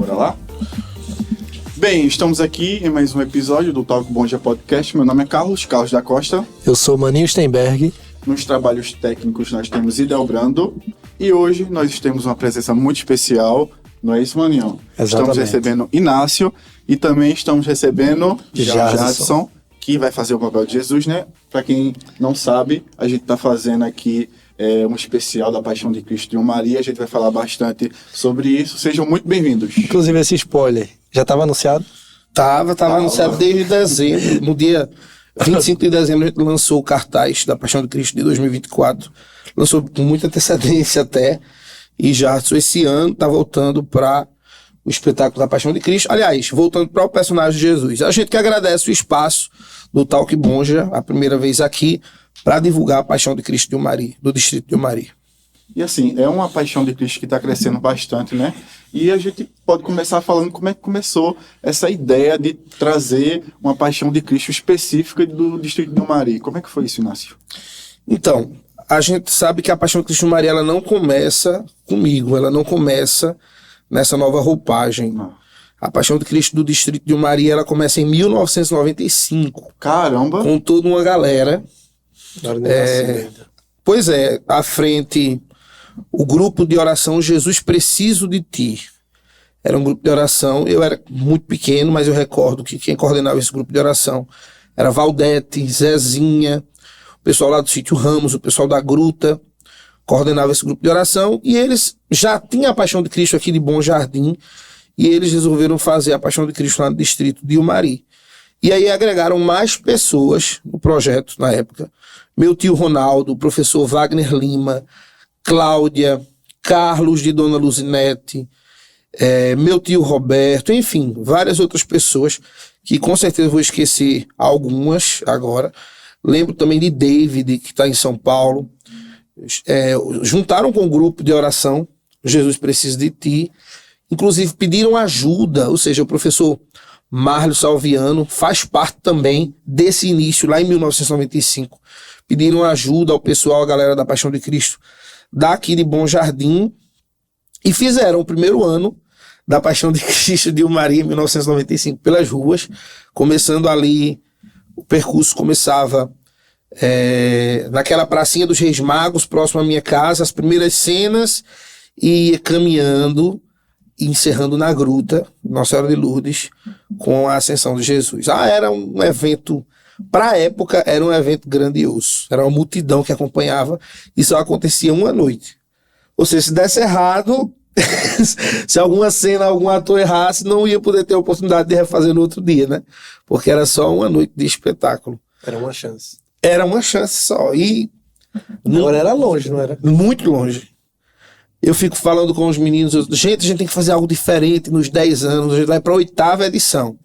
Bora lá? Bem, estamos aqui em mais um episódio do Talk Bonja Podcast. Meu nome é Carlos da Costa. Eu sou Maninho Steinberg. Nos trabalhos técnicos nós temos Idel Brando. E hoje nós temos uma presença muito especial, não é isso, Maninho? Exatamente. Estamos recebendo Inácio e também estamos recebendo Jadson, que vai fazer o papel de Jesus, né? Para quem não sabe, a gente está fazendo aqui um especial da Paixão de Cristo de Maria. A gente vai falar bastante sobre isso. Sejam muito bem-vindos. Inclusive, esse spoiler já estava anunciado? Tava anunciado desde dezembro. No dia 25 de dezembro, a gente lançou o cartaz da Paixão de Cristo de 2024. Lançou com muita antecedência até. E já esse ano está voltando para o espetáculo da Paixão de Cristo. Aliás, voltando para o personagem de Jesus. A gente que agradece o espaço do Talk Bonja, a primeira vez aqui, para divulgar a Paixão de Cristo de Maria, do Distrito de Maria. E assim, é uma Paixão de Cristo que está crescendo bastante, né? E a gente pode começar falando como é que começou essa ideia de trazer uma Paixão de Cristo específica do Distrito de Maria. Como é que foi isso, Inácio? Então, a gente sabe que a Paixão de Cristo de Maria, ela não começa comigo, ela não começa nessa nova roupagem. A Paixão de Cristo do Distrito de Maria, ela começa em 1995. Caramba! Com toda uma galera. Pois é, à frente, o grupo de oração Jesus Preciso de Ti. Era um grupo de oração, eu era muito pequeno, mas eu recordo que quem coordenava esse grupo de oração era Valdete, Zezinha, o pessoal lá do Sítio Ramos, o pessoal da Gruta, coordenava esse grupo de oração, e eles já tinham a Paixão de Cristo aqui de Bom Jardim, e eles resolveram fazer a Paixão de Cristo lá no distrito de Umari. E aí agregaram mais pessoas no projeto na época. Meu tio Ronaldo, o professor Wagner Lima, Cláudia, Carlos de Dona Luzinete, meu tio Roberto, enfim, várias outras pessoas que com certeza vou esquecer algumas agora. Lembro também de David, que está em São Paulo. Juntaram com o grupo de oração Jesus Precisa de Ti. Inclusive pediram ajuda, ou seja, o professor Márcio Salviano faz parte também desse início, lá em 1995. Pediram ajuda ao pessoal, a galera da Paixão de Cristo, daqui de Bom Jardim, e fizeram o primeiro ano da Paixão de Cristo de Maria, em 1995, pelas ruas, começando ali, o percurso começava naquela pracinha dos Reis Magos, próximo à minha casa, as primeiras cenas, e ia caminhando, encerrando na Gruta, Nossa Senhora de Lourdes, com a Ascensão de Jesus. Era um evento, para a época, era um evento grandioso. Era uma multidão que acompanhava, e só acontecia uma noite. Ou seja, se desse errado, se alguma cena, algum ator errasse, não ia poder ter a oportunidade de refazer no outro dia, né? Porque era só uma noite de espetáculo. Era uma chance. Era uma chance só. E agora era longe, não era? Muito longe. Eu fico falando com os meninos, gente, a gente tem que fazer algo diferente nos 10 anos, a gente vai para a 8ª edição.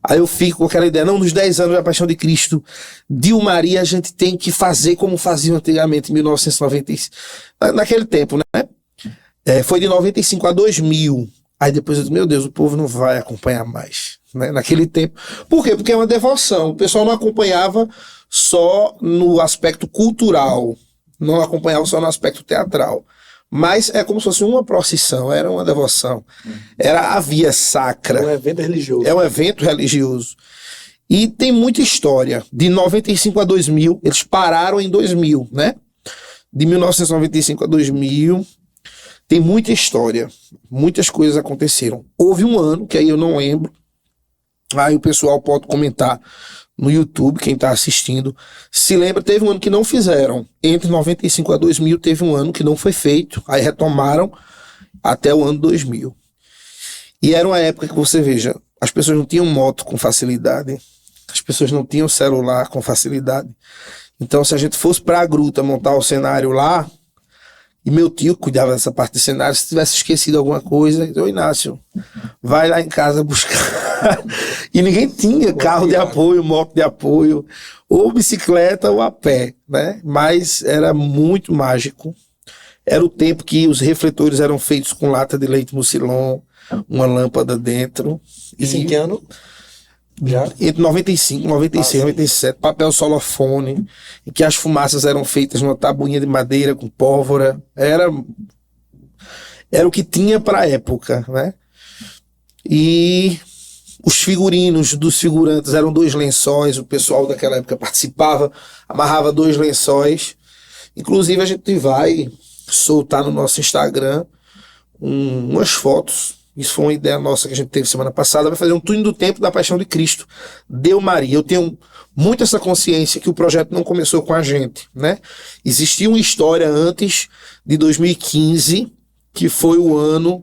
Aí eu fico com aquela ideia, não, nos 10 anos da Paixão de Cristo de Maria, a gente tem que fazer como faziam antigamente, em 1995. Naquele tempo, né? Foi de 95 a 2000. Aí depois eu disse, meu Deus, o povo não vai acompanhar mais, né? Naquele tempo. Por quê? Porque é uma devoção. O pessoal não acompanhava só no aspecto cultural, não acompanhava só no aspecto teatral. Mas é como se fosse uma procissão, era uma devoção. Era a via sacra. É um evento religioso. É um evento religioso. E tem muita história. De 95 a 2000, eles pararam em 2000, né? De 1995 a 2000, tem muita história. Muitas coisas aconteceram. Houve um ano, que aí eu não lembro. Aí o pessoal pode comentar no YouTube, quem está assistindo. Se lembra, teve um ano que não fizeram. Entre 95 a 2000 teve um ano que não foi feito. Aí retomaram até o ano 2000. E era uma época que você veja, as pessoas não tinham moto com facilidade. As pessoas não tinham celular com facilidade. Então se a gente fosse para a Gruta montar o cenário lá, e meu tio cuidava dessa parte do cenário, se tivesse esquecido alguma coisa, eu, Inácio, vai lá em casa buscar. E ninguém tinha carro de apoio, moto de apoio, ou bicicleta ou a pé, né? Mas era muito mágico. Era o tempo que os refletores eram feitos com lata de leite Mucilon, uma lâmpada dentro. Isso em que ano? Já? Entre 95, 96, 97, papel solofone, em que as fumaças eram feitas numa tabuinha de madeira com pólvora. Era o que tinha para a época, né? E os figurinos dos figurantes eram 2 lençóis, o pessoal daquela época participava, amarrava 2 lençóis. Inclusive a gente vai soltar no nosso Instagram umas fotos. Isso foi uma ideia nossa que a gente teve semana passada, vai fazer um túnel do tempo da Paixão de Cristo, Deu Maria. Eu tenho muito essa consciência que o projeto não começou com a gente, né? Existia uma história antes de 2015, que foi o ano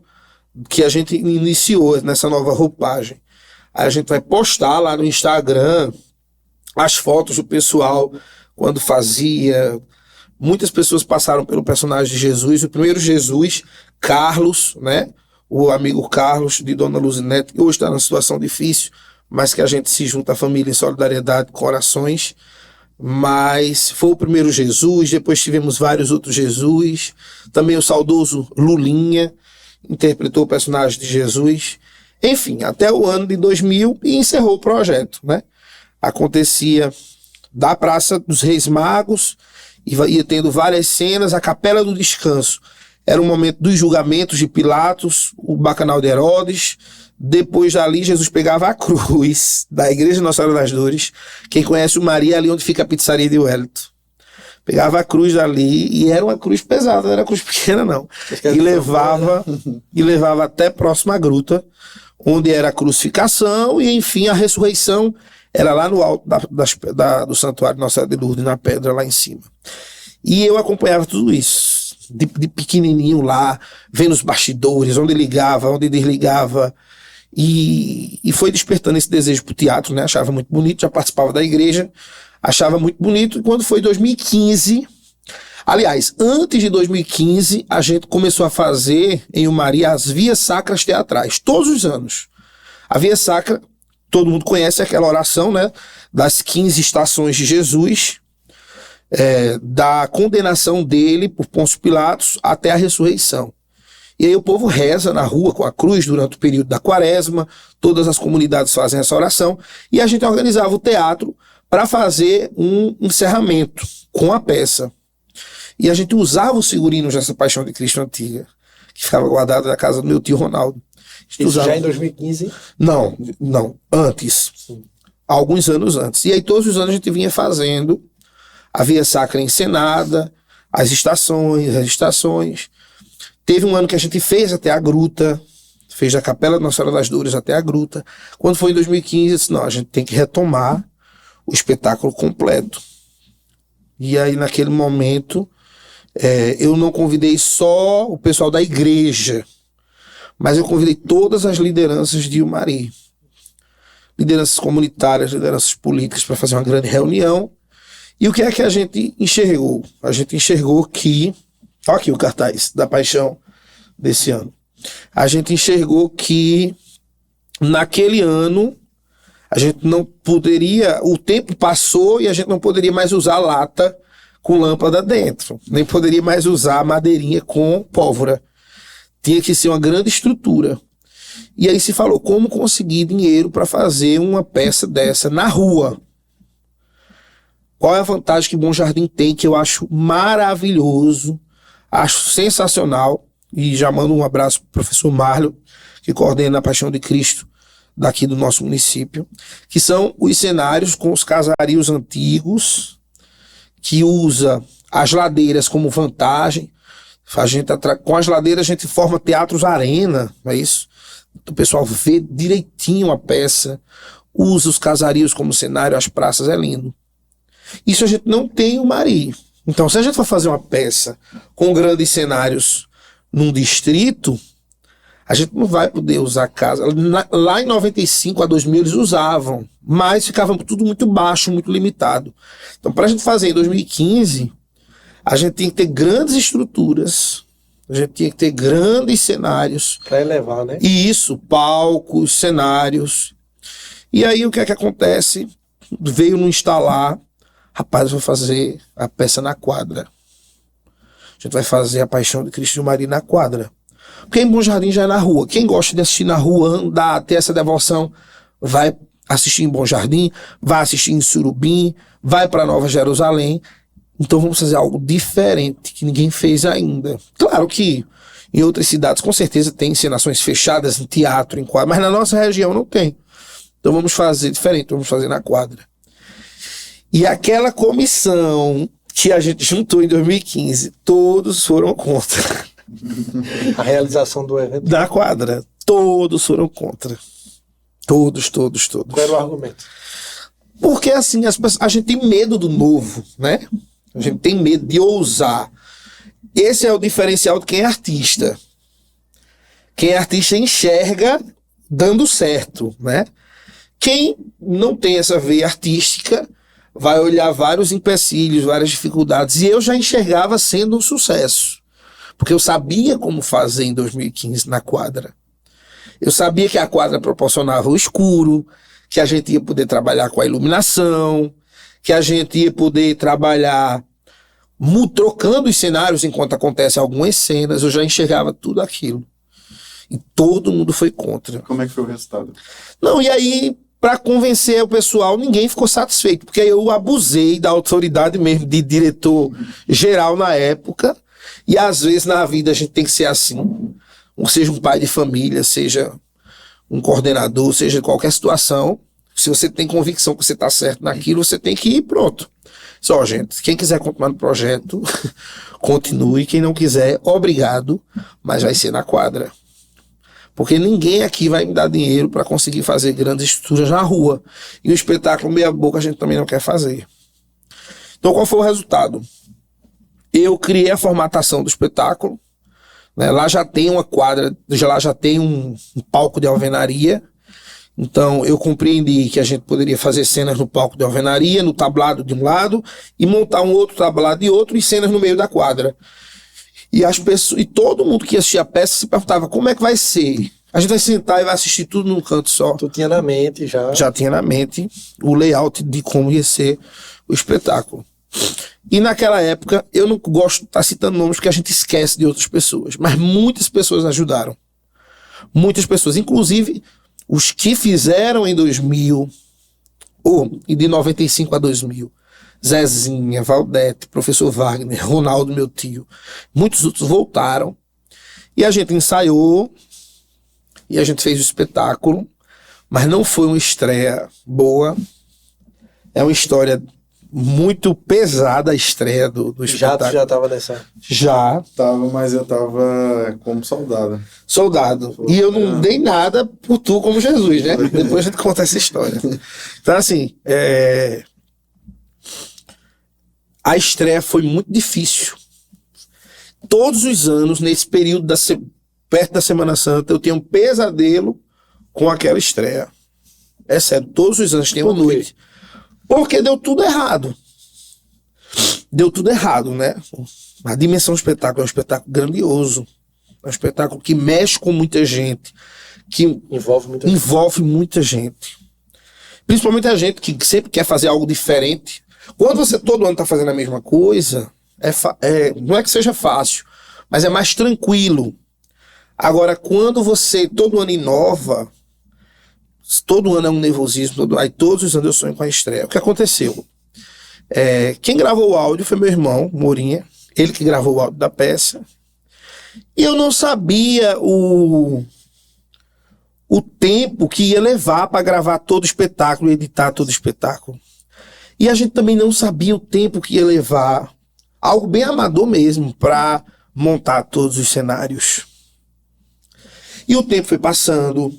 que a gente iniciou nessa nova roupagem. Aí a gente vai postar lá no Instagram as fotos do pessoal quando fazia. Muitas pessoas passaram pelo personagem de Jesus. O primeiro Jesus, Carlos, né? O amigo Carlos de Dona Luzinete, que hoje está numa situação difícil, mas que a gente se junta à família em solidariedade com orações. Mas foi o primeiro Jesus, depois tivemos vários outros Jesus. Também o saudoso Lulinha interpretou o personagem de Jesus. Enfim, até o ano de 2000 e encerrou o projeto, né? Acontecia da Praça dos Reis Magos, ia tendo várias cenas, a Capela do Descanso. Era o momento dos julgamentos de Pilatos, o bacanal de Herodes. Depois dali, Jesus pegava a cruz da Igreja Nossa Senhora das Dores. Quem conhece o Maria, ali onde fica a pizzaria de Wellington. Pegava a cruz dali, e era uma cruz pesada, não era cruz pequena não. E levava até próximo à gruta, onde era a crucificação, e enfim a ressurreição era lá no alto do santuário Nossa Senhora de Lourdes, na pedra lá em cima. E eu acompanhava tudo isso, de pequenininho lá, vendo os bastidores, onde ligava, onde desligava, e foi despertando esse desejo pro teatro, né? Achava muito bonito, já participava da igreja, achava muito bonito. E quando foi 2015, aliás, antes de 2015, a gente começou a fazer em Umaria as vias sacras teatrais, todos os anos. A via sacra, todo mundo conhece aquela oração, né? Das 15 estações de Jesus, da condenação dele por Pôncio Pilatos até a ressurreição. E aí o povo reza na rua com a cruz durante o período da quaresma, todas as comunidades fazem essa oração, e a gente organizava o teatro para fazer um encerramento com a peça. E a gente usava os figurinos dessa Paixão de Cristo antiga, que ficava guardado na casa do meu tio Ronaldo. Isso já em 2015? Não, antes. Sim. Alguns anos antes. E aí todos os anos a gente vinha fazendo a via sacra encenada, as estações. Teve um ano que a gente fez até a gruta, fez da Capela Nossa Senhora das Dores até a gruta. Quando foi em 2015, eu disse, não, a gente tem que retomar o espetáculo completo. E aí naquele momento, eu não convidei só o pessoal da igreja, mas eu convidei todas as lideranças de Umari. Lideranças comunitárias, lideranças políticas, para fazer uma grande reunião. E o que é que a gente enxergou? A gente enxergou que... Olha aqui o cartaz da Paixão desse ano. A gente enxergou que naquele ano a gente não poderia... O tempo passou e a gente não poderia mais usar lata com lâmpada dentro. Nem poderia mais usar madeirinha com pólvora. Tinha que ser uma grande estrutura. E aí se falou como conseguir dinheiro para fazer uma peça dessa na rua. Qual é a vantagem que Bom Jardim tem, que eu acho maravilhoso, acho sensacional, e já mando um abraço para o professor Marlon, que coordena a Paixão de Cristo daqui do nosso município, que são os cenários com os casarios antigos, que usa as ladeiras como vantagem. Com as ladeiras a gente forma teatros arena, não é isso? O pessoal vê direitinho a peça, usa os casarios como cenário, as praças, é lindo. Isso a gente não tem em Umari. Então, se a gente for fazer uma peça com grandes cenários num distrito, a gente não vai poder usar casa. Lá em 95 a 2000 eles usavam, mas ficava tudo muito baixo, muito limitado. Então, para a gente fazer em 2015, a gente tinha que ter grandes estruturas, a gente tinha que ter grandes cenários. Para elevar, né? E isso, palcos, cenários. E aí o que é que acontece? Veio no instalar. Rapaz, eu vou fazer a peça na quadra. A gente vai fazer a Paixão de Cristo de Umari na quadra. Porque em Bom Jardim já é na rua. Quem gosta de assistir na rua, andar, ter essa devoção, vai assistir em Bom Jardim, vai assistir em Surubim, vai para Nova Jerusalém. Então vamos fazer algo diferente, que ninguém fez ainda. Claro que Em outras cidades, com certeza, tem encenações fechadas em teatro, em quadra, mas na nossa região não tem. Então vamos fazer diferente, vamos fazer na quadra. E aquela comissão que a gente juntou em 2015, todos foram contra. A realização do evento? Da quadra, todos foram contra. Todos. Qual era o argumento? Porque assim, a gente tem medo do novo, né? A gente tem medo de ousar. Esse é o diferencial de quem é artista. Quem é artista enxerga dando certo, né? Quem não tem essa veia artística vai olhar vários empecilhos, várias dificuldades. E eu já enxergava sendo um sucesso. Porque eu sabia como fazer em 2015 na quadra. Eu sabia que a quadra proporcionava o escuro, que a gente ia poder trabalhar com a iluminação, que a gente ia poder trabalhar trocando os cenários enquanto acontecem algumas cenas. Eu já enxergava tudo aquilo. E todo mundo foi contra. Como é que foi o resultado? Não, e aí, para convencer o pessoal, ninguém ficou satisfeito, porque eu abusei da autoridade mesmo de diretor geral na época, e às vezes na vida a gente tem que ser assim, seja um pai de família, seja um coordenador, seja qualquer situação, se você tem convicção que você está certo naquilo, você tem que ir pronto. Só, gente, quem quiser continuar no projeto, continue, quem não quiser, obrigado, mas vai ser na quadra. Porque ninguém aqui vai me dar dinheiro para conseguir fazer grandes estruturas na rua. E o espetáculo meia boca a gente também não quer fazer. Então qual foi o resultado? Eu criei a formatação do espetáculo. Né? Lá já tem uma quadra, lá já tem um palco de alvenaria. Então eu compreendi que a gente poderia fazer cenas no palco de alvenaria, no tablado de um lado, e montar um outro tablado de outro e cenas no meio da quadra. E as pessoas, e todo mundo que assistia a peça se perguntava como é que vai ser. A gente vai sentar e vai assistir tudo num canto só. Tu tinha na mente já? Já tinha na mente o layout de como ia ser o espetáculo. E naquela época, eu não gosto de estar citando nomes porque a gente esquece de outras pessoas. Mas muitas pessoas ajudaram. Muitas pessoas, inclusive os que fizeram em 2000, e de 95 a 2000. Zezinha, Valdete, professor Wagner, Ronaldo, meu tio. Muitos outros voltaram. E a gente ensaiou. E a gente fez o espetáculo. Mas não foi uma estreia boa. É uma história muito pesada, a estreia do espetáculo. Já estava nessa? Já. Tava, mas eu tava como soldado. Soldado. E eu não dei nada por tu como Jesus, né? Depois a gente conta essa história. Então, assim, a estreia foi muito difícil. Todos os anos, nesse período perto da Semana Santa, eu tenho um pesadelo com aquela estreia. É sério, todos os anos tem uma noite. Porque deu tudo errado. Deu tudo errado, né? A dimensão do espetáculo é um espetáculo grandioso. É um espetáculo que mexe com muita gente. Que envolve muita gente. Principalmente a gente que sempre quer fazer algo diferente. Quando você todo ano está fazendo a mesma coisa, não é que seja fácil, mas é mais tranquilo. Agora, quando você todo ano inova, todo ano é um nervosismo, aí todos os anos eu sonho com a estreia. O que aconteceu? Quem gravou o áudio foi meu irmão, Morinha, ele que gravou o áudio da peça. E eu não sabia o tempo que ia levar para gravar todo o espetáculo e editar todo o espetáculo. E a gente também não sabia o tempo que ia levar, algo bem amador mesmo, para montar todos os cenários. E o tempo foi passando,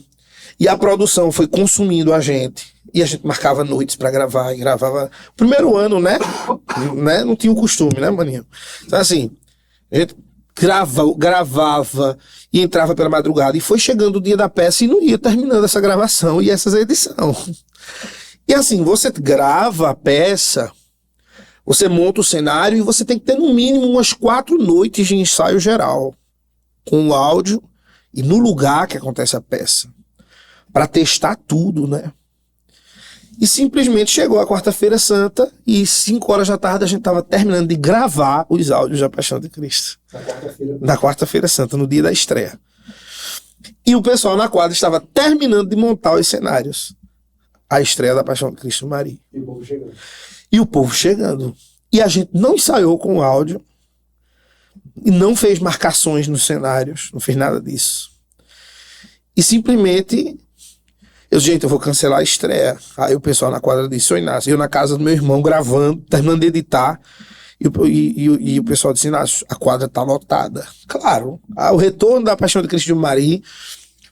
e a produção foi consumindo a gente. E a gente marcava noites para gravar, e gravava. Primeiro ano, né? Não tinha o costume, né, maninho? Então, assim, a gente gravava e entrava pela madrugada. E foi chegando o dia da peça e não ia terminando essa gravação e essa edição. E assim, você grava a peça, você monta o cenário e você tem que ter no mínimo umas 4 noites de ensaio geral, com o áudio e no lugar que acontece a peça, para testar tudo, né? E simplesmente chegou a quarta-feira santa e 5 horas da tarde a gente estava terminando de gravar os áudios da Paixão de Cristo. Na quarta-feira santa, no dia da estreia. E o pessoal na quadra estava terminando de montar os cenários. A estreia da Paixão de Cristo Maria. E o povo chegando. E a gente não ensaiou com o áudio. e não fez marcações nos cenários, não fez nada disso. E simplesmente, eu vou cancelar a estreia. Aí o pessoal na quadra disse, ô Inácio, eu na casa do meu irmão gravando, terminando de editar, e o pessoal disse, Inácio, a quadra tá lotada. Claro, o retorno da Paixão de Cristo de Maria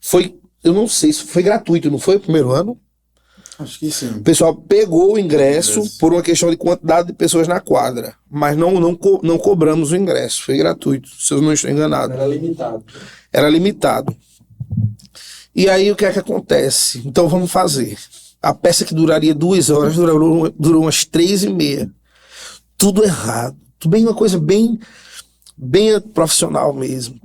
foi, eu não sei se foi gratuito, não foi o primeiro ano? Acho que sim. O pessoal pegou o ingresso por uma questão de quantidade de pessoas na quadra, mas não cobramos o ingresso, foi gratuito, se eu não estou enganado. Era limitado. E aí o que é que acontece? Então vamos fazer. A peça que duraria 2 horas durou umas 3h30. Tudo errado. Tudo bem, uma coisa bem profissional mesmo.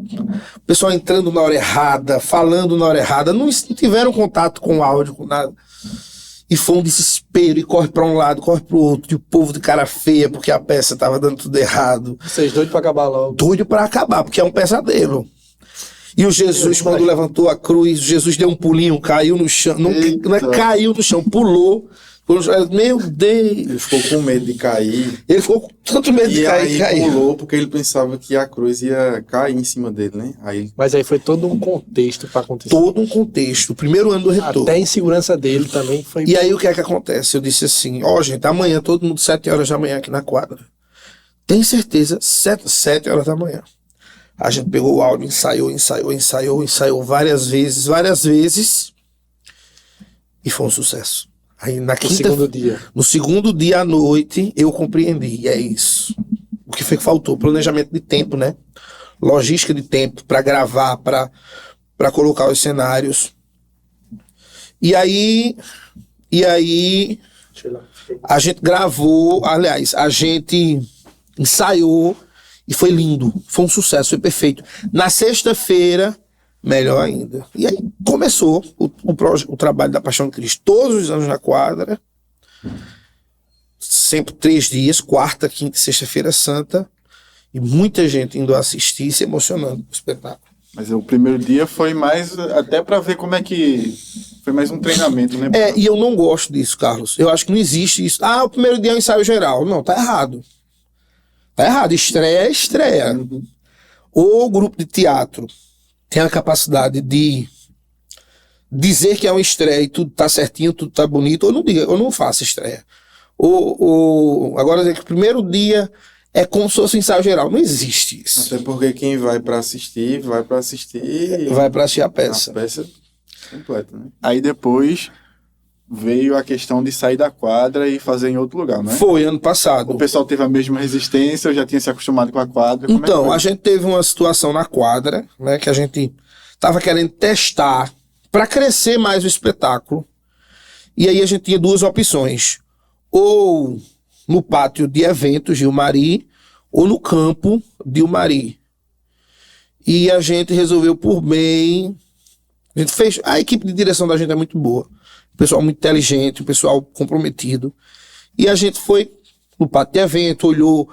O pessoal entrando na hora errada, falando na hora errada, não tiveram contato com o áudio, com nada. E foi um desespero, e corre para um lado, corre para o outro, e o povo de cara feia, porque a peça estava dando tudo errado. Vocês doidos para acabar logo. Doido para acabar, porque é um pesadelo. E o Jesus, quando levantou a cruz, Jesus deu um pulinho, caiu no chão, não caiu no chão, pulou. Meu Deus! Ele ficou com medo de cair. Ele ficou com tanto medo de cair. E aí pulou porque ele pensava que a cruz ia cair em cima dele, né? Mas aí foi todo um contexto para acontecer. Todo um contexto. O primeiro ano do retorno. Até a insegurança dele também foi... E aí o que é que acontece? Eu disse assim, gente, amanhã todo mundo 7 horas da manhã aqui na quadra. Tem certeza? 7 horas da manhã. A gente pegou o áudio, ensaiou várias vezes. E foi um sucesso. Aí no segundo dia à noite, eu compreendi, e é isso. O que foi que faltou? Planejamento de tempo, né? Logística de tempo para gravar, para colocar os cenários. E aí a gente gravou, aliás, a gente ensaiou e foi lindo, foi um sucesso, foi perfeito. Na sexta-feira, melhor ainda. E aí começou o trabalho da Paixão de Cristo. Todos os anos na quadra. Sempre 3 dias, quarta, quinta e sexta-feira santa. E muita gente indo assistir, se emocionando com o espetáculo. Mas o primeiro dia foi mais, até para ver como é que... Foi mais um treinamento, né? E eu não gosto disso, Carlos. Eu acho que não existe isso. O primeiro dia é um ensaio geral. Não, tá errado. Tá errado. Estreia é estreia. Uhum. O grupo de teatro tem a capacidade de dizer que é uma estreia e tudo tá certinho, tudo tá bonito, eu não faço estreia. Agora dizer que o primeiro dia é como se fosse um ensaio geral. Não existe isso. Até porque quem vai para assistir vai para assistir a peça. A peça completa, né? Aí depois veio a questão de sair da quadra e fazer em outro lugar, né? Foi ano passado. O pessoal teve a mesma resistência, eu já tinha se acostumado com a quadra. Então, a gente teve uma situação na quadra, né, que a gente tava querendo testar para crescer mais o espetáculo. E aí a gente tinha 2 opções. Ou no pátio de eventos de Umari, ou no campo de Umari. E a gente resolveu por bem... A equipe de direção da gente é muito boa. Um pessoal muito inteligente, um pessoal comprometido. E a gente foi no pátio de evento, olhou,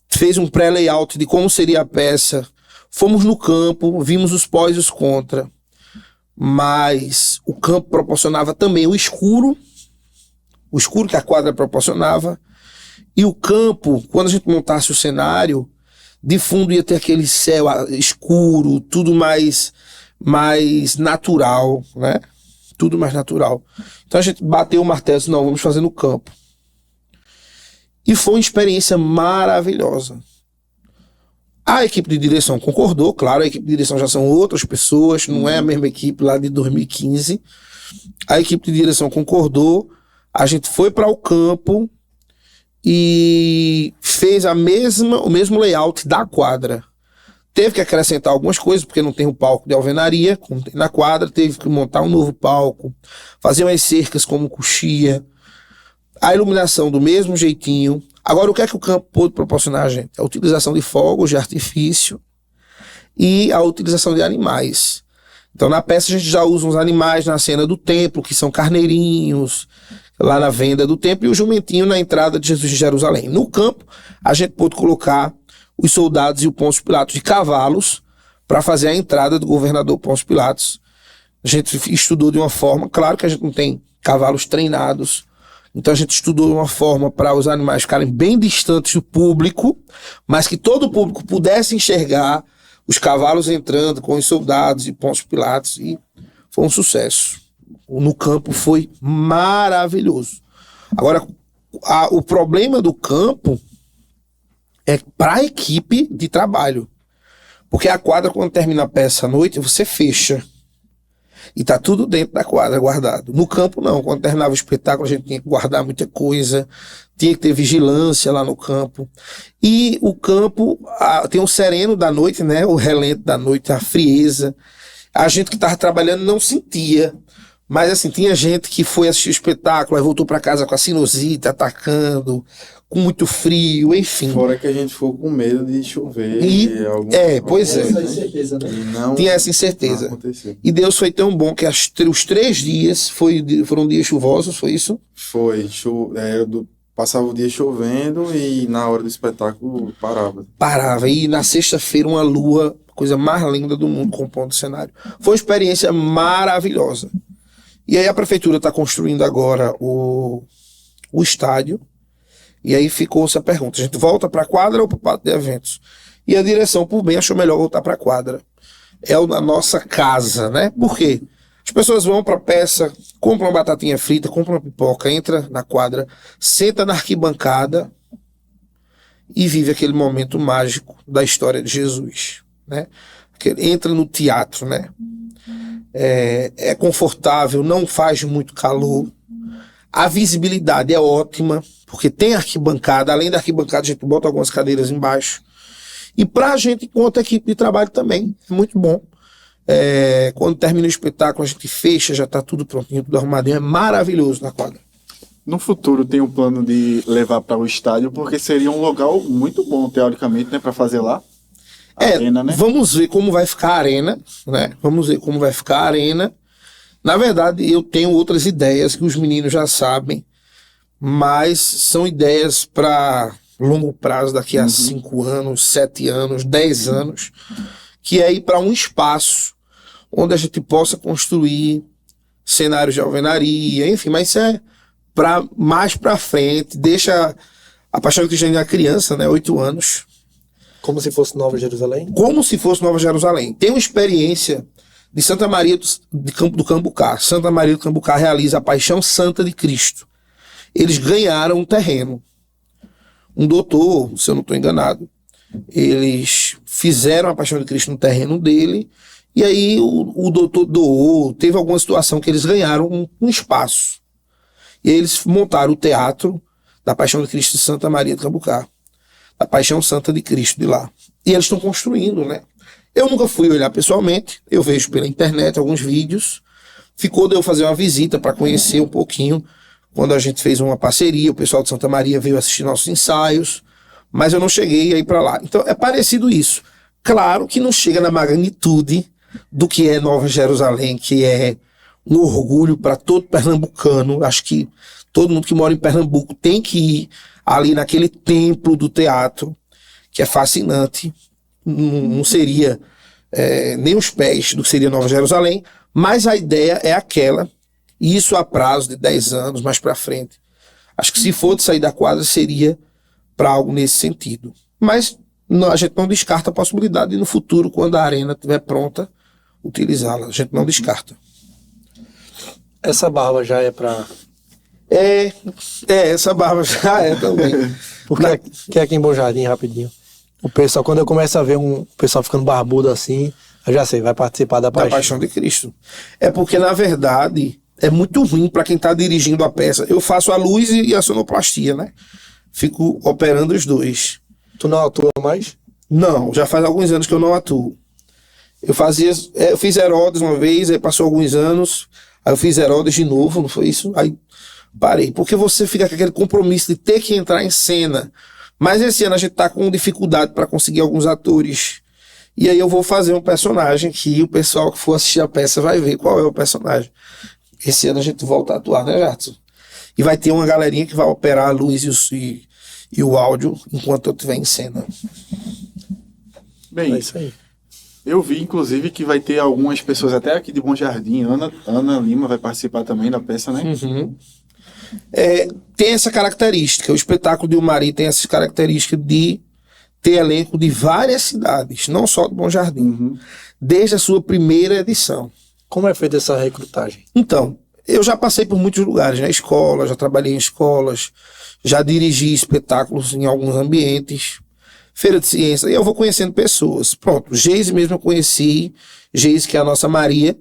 fez um pré-layout de como seria a peça. Fomos no campo, vimos os pós e os contra. Mas o campo proporcionava também o escuro que a quadra proporcionava. E o campo, quando a gente montasse o cenário, de fundo ia ter aquele céu escuro, tudo mais natural, né? Tudo mais natural. Então a gente bateu o martelo e disse, não, vamos fazer no campo. E foi uma experiência maravilhosa. A equipe de direção concordou, claro, a equipe de direção já são outras pessoas, não é a mesma equipe lá de 2015. A equipe de direção concordou, a gente foi para o campo e fez o mesmo layout da quadra. Teve que acrescentar algumas coisas, porque não tem um palco de alvenaria, como tem na quadra, teve que montar um novo palco, fazer umas cercas como coxia, a iluminação do mesmo jeitinho. Agora, o que é que o campo pôde proporcionar a gente? A utilização de fogos de artifício e a utilização de animais. Então, na peça, a gente já usa uns animais na cena do templo, que são carneirinhos, lá na venda do templo, e o jumentinho na entrada de Jesus de Jerusalém. No campo, a gente pôde colocar os soldados e o Pôncio Pilatos de cavalos para fazer a entrada do governador Pôncio Pilatos. A gente estudou de uma forma, claro que a gente não tem cavalos treinados, Então a gente estudou uma forma para os animais ficarem bem distantes do público, mas que todo o público pudesse enxergar os cavalos entrando com os soldados e Pôncio Pilatos, e foi um sucesso. No campo foi maravilhoso. Agora, o problema do campo é para a equipe de trabalho. Porque a quadra, quando termina a peça à noite, você fecha. E tá tudo dentro da quadra, guardado. No campo, não. Quando terminava o espetáculo, a gente tinha que guardar muita coisa. Tinha que ter vigilância lá no campo. E o campo tem o sereno da noite, né? O relento da noite, a frieza. A gente que estava trabalhando não sentia. Mas, assim, tinha gente que foi assistir o espetáculo, aí voltou para casa com a sinusite, atacando, com muito frio, enfim. Fora que a gente ficou com medo de chover. Pois é. Essa incerteza, né? Tinha essa incerteza. Aconteceu. E Deus foi tão bom que os 3 dias foram dias chuvosos, foi isso? Foi. Passava o dia chovendo e na hora do espetáculo parava. Parava. E na sexta-feira uma lua, coisa mais linda do mundo, compondo o cenário. Foi uma experiência maravilhosa. E aí a prefeitura está construindo agora o estádio. E aí ficou essa pergunta: a gente volta para a quadra ou para o pátio de eventos? E a direção, por bem, achou melhor voltar para a quadra. É a nossa casa, né? Por quê? As pessoas vão para a peça, compram uma batatinha frita, compram uma pipoca, entra na quadra, senta na arquibancada e vive aquele momento mágico da história de Jesus, né? Entra no teatro, né? É confortável, não faz muito calor. A visibilidade é ótima, porque tem arquibancada. Além da arquibancada, a gente bota algumas cadeiras embaixo. E pra gente, enquanto equipe de trabalho também, é muito bom. Quando termina o espetáculo, a gente fecha, já tá tudo prontinho, tudo arrumadinho. É maravilhoso na quadra. No futuro tem um plano de levar para o estádio, porque seria um local muito bom, teoricamente, né, para fazer lá. Arena, né? Vamos ver como vai ficar a arena, né? Vamos ver como vai ficar a arena. Na verdade, eu tenho outras ideias que os meninos já sabem, mas são ideias para longo prazo, daqui a 5 anos, 7 anos, 10 anos, que é ir para um espaço onde a gente possa construir cenários de alvenaria, enfim, mas isso é mais para frente. Deixa a Paixão de Cristo na criança, né? 8 anos. Como se fosse Nova Jerusalém? Como se fosse Nova Jerusalém. Tem uma experiência de Santa Maria do Cambucá. Santa Maria do Cambucá realiza a Paixão Santa de Cristo. Eles ganharam um terreno. Um doutor, se eu não estou enganado, eles fizeram a Paixão de Cristo no terreno dele, e aí o doutor doou, teve alguma situação que eles ganharam um espaço. E aí eles montaram o teatro da Paixão de Cristo de Santa Maria do Cambucá. A Paixão Santa de Cristo de lá. E eles estão construindo, né? Eu nunca fui olhar pessoalmente, eu vejo pela internet alguns vídeos. Ficou de eu fazer uma visita para conhecer um pouquinho. Quando a gente fez uma parceria, o pessoal de Santa Maria veio assistir nossos ensaios, mas eu não cheguei a ir para lá. Então é parecido isso. Claro que não chega na magnitude do que é Nova Jerusalém, que é um orgulho para todo pernambucano. Acho que todo mundo que mora em Pernambuco tem que ir ali naquele templo do teatro, que é fascinante. Não seria nem os pés do que seria Nova Jerusalém, mas a ideia é aquela, e isso a prazo de 10 anos, mais para frente. Acho que se for de sair da quadra, seria para algo nesse sentido. Mas a gente não descarta a possibilidade de no futuro, quando a arena estiver pronta, utilizá-la. A gente não descarta. Essa barba já é para... Essa barba já é também. Porque aqui em Bom Jardim, rapidinho, o pessoal, quando eu começo a ver um pessoal ficando barbudo assim, eu já sei, vai participar da Paixão de Cristo. É porque, na verdade, é muito ruim para quem está dirigindo a peça. Eu faço a luz e a sonoplastia, né? Fico operando os dois. Tu não atua mais? Não, já faz alguns anos que eu não atuo. Eu fiz Herodes uma vez, aí passou alguns anos, aí eu fiz Herodes de novo, não foi isso? Aí parei, porque você fica com aquele compromisso de ter que entrar em cena. Mas esse ano a gente tá com dificuldade para conseguir alguns atores. E aí eu vou fazer um personagem que o pessoal que for assistir a peça vai ver qual é o personagem. Esse ano a gente volta a atuar, né, Jadson? E vai ter uma galerinha que vai operar a luz e o áudio enquanto eu estiver em cena. Bem, é isso aí. Eu vi, inclusive, que vai ter algumas pessoas até aqui de Bom Jardim. Ana Lima vai participar também da peça, né? Uhum. tem essa característica. O espetáculo de Umari tem essa característica de ter elenco de várias cidades, não só do Bom Jardim, desde a sua primeira edição. Como é feita essa recrutagem? Então, eu já passei por muitos lugares, né? Escola, já trabalhei em escolas, já dirigi espetáculos em alguns ambientes, feira de ciência, e eu vou conhecendo pessoas. Pronto, Geise mesmo eu conheci, Geise, que é a nossa Maria,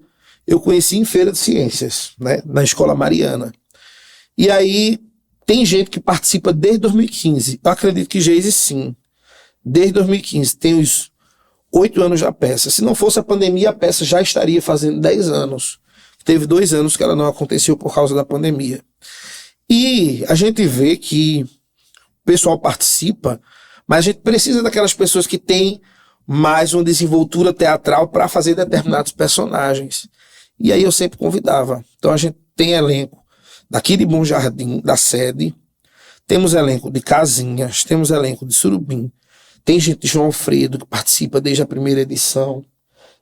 eu conheci em feira de ciências, né? Na Escola Mariana. E aí, tem gente que participa desde 2015. Eu acredito que Geise, sim. Desde 2015. Tem os 8 anos da peça. Se não fosse a pandemia, a peça já estaria fazendo 10 anos. Teve 2 anos que ela não aconteceu por causa da pandemia. E a gente vê que o pessoal participa, mas a gente precisa daquelas pessoas que têm mais uma desenvoltura teatral para fazer determinados personagens. E aí eu sempre convidava. Então a gente tem elenco daqui de Bom Jardim, da sede, temos elenco de Casinhas, temos elenco de Surubim, tem gente de João Alfredo que participa desde a primeira edição.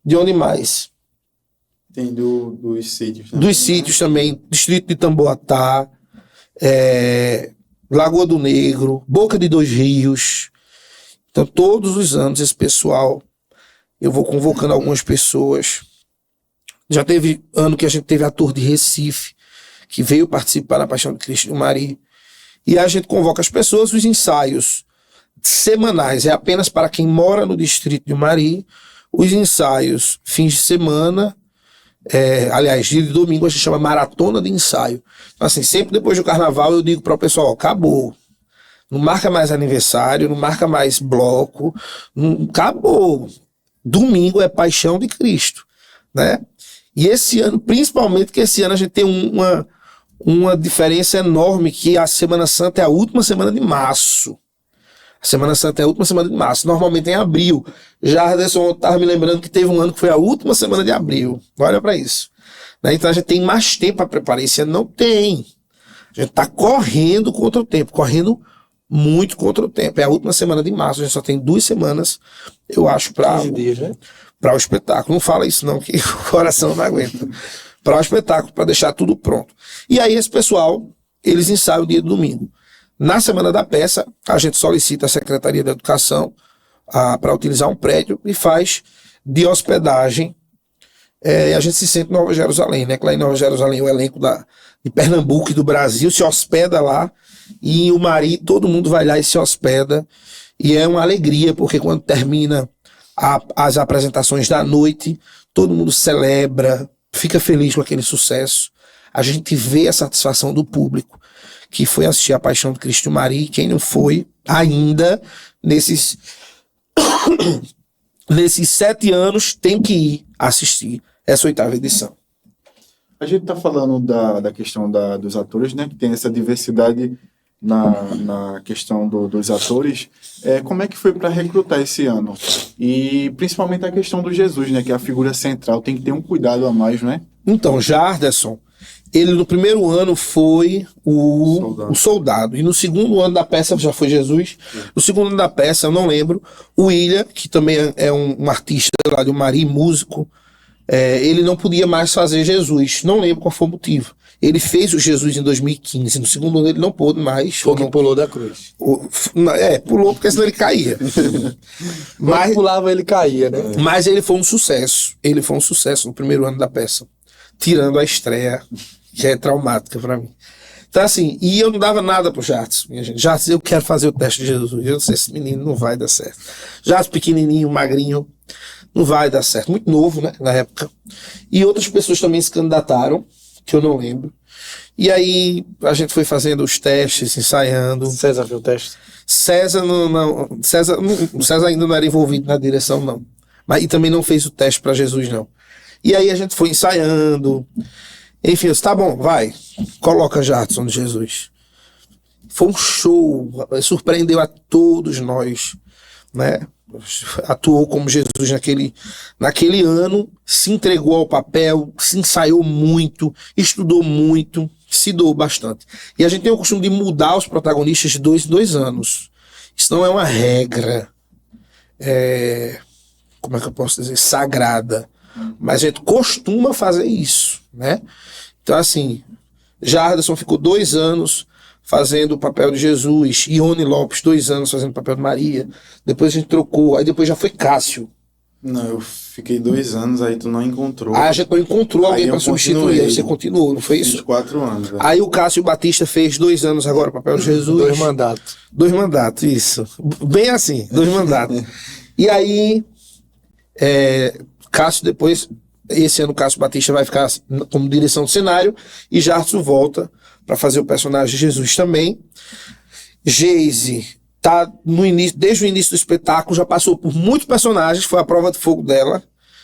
De onde mais? Tem dos sítios. Dos sítios também, Distrito de Tamboatá, Lagoa do Negro, Boca de Dois Rios. Então, todos os anos, esse pessoal, eu vou convocando algumas pessoas. Já teve ano que a gente teve ator de Recife, que veio participar na Paixão de Cristo de Umari. E a gente convoca as pessoas, os ensaios semanais é apenas para quem mora no Distrito de Umari. Os ensaios, fins de semana, aliás, dia de domingo a gente chama maratona de ensaio. Então, assim, sempre depois do carnaval eu digo para o pessoal, acabou. Não marca mais aniversário, não marca mais bloco, acabou. Domingo é Paixão de Cristo, né? E esse ano, principalmente que esse ano a gente tem uma diferença enorme, que a Semana Santa é a última semana de março. A Semana Santa é a última semana de março, normalmente é em abril. Já Anderson estava me lembrando que teve um ano que foi a última semana de abril. Olha para isso. Né? Então a gente tem mais tempo para preparar. Esse ano não tem. A gente está correndo contra o tempo, correndo muito contra o tempo. É a última semana de março, a gente só tem 2 semanas, eu acho, para o espetáculo. Não fala isso não, que o coração não aguenta. Para o espetáculo, para deixar tudo pronto. E aí esse pessoal, eles ensaiam o dia de domingo. Na semana da peça, a gente solicita a Secretaria da Educação para utilizar um prédio e faz de hospedagem. A gente se sente em Nova Jerusalém, né? Que lá em Nova Jerusalém o elenco de Pernambuco e do Brasil se hospeda lá, e em Umari todo mundo vai lá e se hospeda, e é uma alegria, porque quando termina as apresentações da noite, todo mundo celebra, fica feliz com aquele sucesso. A gente vê a satisfação do público que foi assistir a Paixão de Cristo de Umari. Quem não foi ainda, nesses 7 anos, tem que ir assistir essa 8ª edição. A gente está falando da questão dos atores, né? Que tem essa diversidade na questão dos atores. Como é que foi para recrutar esse ano? E principalmente a questão do Jesus, né? Que é a figura central, tem que ter um cuidado a mais, né? Então, Jarderson, ele no primeiro ano foi o soldado. E no segundo ano da peça já foi Jesus. No segundo ano da peça, eu não lembro, o William, que também é um artista lá de Umari, músico, ele não podia mais fazer Jesus. Não lembro qual foi o motivo. Ele fez o Jesus em 2015. No segundo ano ele não pôde mais. Porque pulou da cruz. Pulou porque senão ele caía. Mas pulava, ele caía, né? Mas ele foi um sucesso. Ele foi um sucesso no primeiro ano da peça. Tirando a estreia, que é traumática pra mim. Então, assim, e eu não dava nada pro Jardim, minha gente. Jardim, eu quero fazer o teste de Jesus. Eu não sei, esse menino não vai dar certo. Jardim, pequenininho, magrinho, não vai dar certo. Muito novo, né, na época. E outras pessoas também se candidataram, que eu não lembro. E aí, a gente foi fazendo os testes, ensaiando. César viu o teste? César ainda não era envolvido na direção, não. Mas, e também não fez o teste para Jesus, não. E aí a gente foi ensaiando. Enfim, eu disse, tá bom, vai. Coloca Jadson de Jesus. Foi um show. Surpreendeu a todos nós, né? Atuou como Jesus naquele ano. Se entregou ao papel. Se ensaiou muito. Estudou muito. Se doou bastante. E a gente tem o costume de mudar os protagonistas de 2 em 2 anos. Isso não é uma regra. Como é que eu posso dizer? Sagrada. Mas a gente costuma fazer isso, né? Então, assim, Jarderson ficou 2 anos fazendo o papel de Jesus. Ione Lopes, 2 anos fazendo o papel de Maria. Depois a gente trocou. Aí depois já foi Cássio. Não, eu fiquei 2 anos, aí tu não encontrou. Aí a gente não encontrou alguém Aí eu para substituir. continuei. Aí você continuou, não foi Fiz isso? 4 anos, velho. Aí o Cássio Batista fez 2 anos agora o papel de Jesus. 2 mandatos. 2 mandatos, isso. Bem assim, 2 mandatos. E aí, Cássio depois, esse ano o Cássio Batista vai ficar como direção do cenário e Jarson volta para fazer o personagem de Jesus também. Geise tá no início, desde o início do espetáculo, já passou por muitos personagens, foi a prova de fogo dela.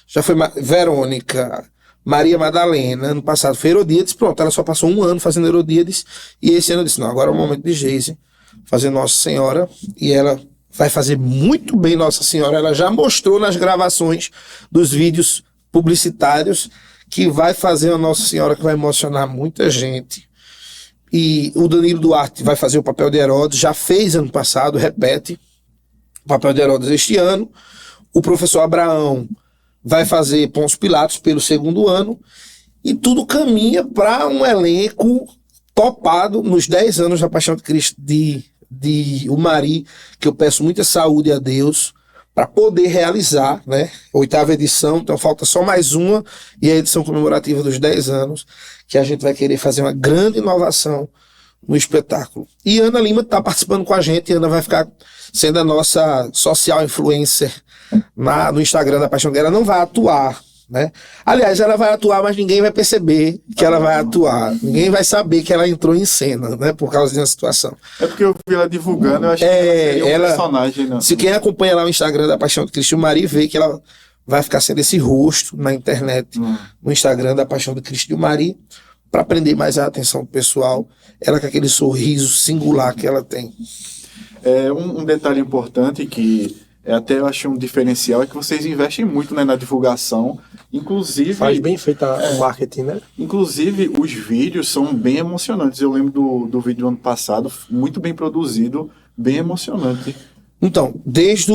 Já foi Verônica, Maria Madalena, ano passado foi Herodíades, pronto, ela só passou 1 ano fazendo Herodíades, e esse ano eu disse, não, agora é o momento de Geise fazer Nossa Senhora, e ela vai fazer muito bem Nossa Senhora, ela já mostrou nas gravações dos vídeos publicitários que vai fazer a Nossa Senhora que vai emocionar muita gente. E o Danilo Duarte vai fazer o papel de Herodes, já fez ano passado, repete o papel de Herodes este ano. O professor Abraão vai fazer Pôncio Pilatos pelo 2º ano. E tudo caminha para um elenco topado nos 10 anos da Paixão de Cristo de Umari, que eu peço muita saúde a Deus para poder realizar, né? 8ª edição, então falta só mais uma, e a edição comemorativa dos 10 anos, que a gente vai querer fazer uma grande inovação no espetáculo. E Ana Lima está participando com a gente, e Ana vai ficar sendo a nossa social influencer no Instagram da Paixão de Cristo. Ela não vai atuar, né? Aliás, ela vai atuar, mas ninguém vai perceber que ela vai atuar. Ninguém vai saber que ela entrou em cena, né? Por causa dessa situação. É porque eu vi ela divulgando, eu achei que ela seria um personagem. Não. Se quem acompanha lá o Instagram da Paixão de Cristo Mari vê que ela vai ficar sendo esse rosto na internet, no Instagram da Paixão de Cristo Mari, para prender mais a atenção do pessoal. Ela com aquele sorriso singular que ela tem. Um detalhe importante que até eu achei um diferencial é que vocês investem muito, né, na divulgação. Inclusive, Faz bem feito o marketing, né? Inclusive, os vídeos são bem emocionantes. Eu lembro do vídeo do ano passado, muito bem produzido, bem emocionante. Então, desde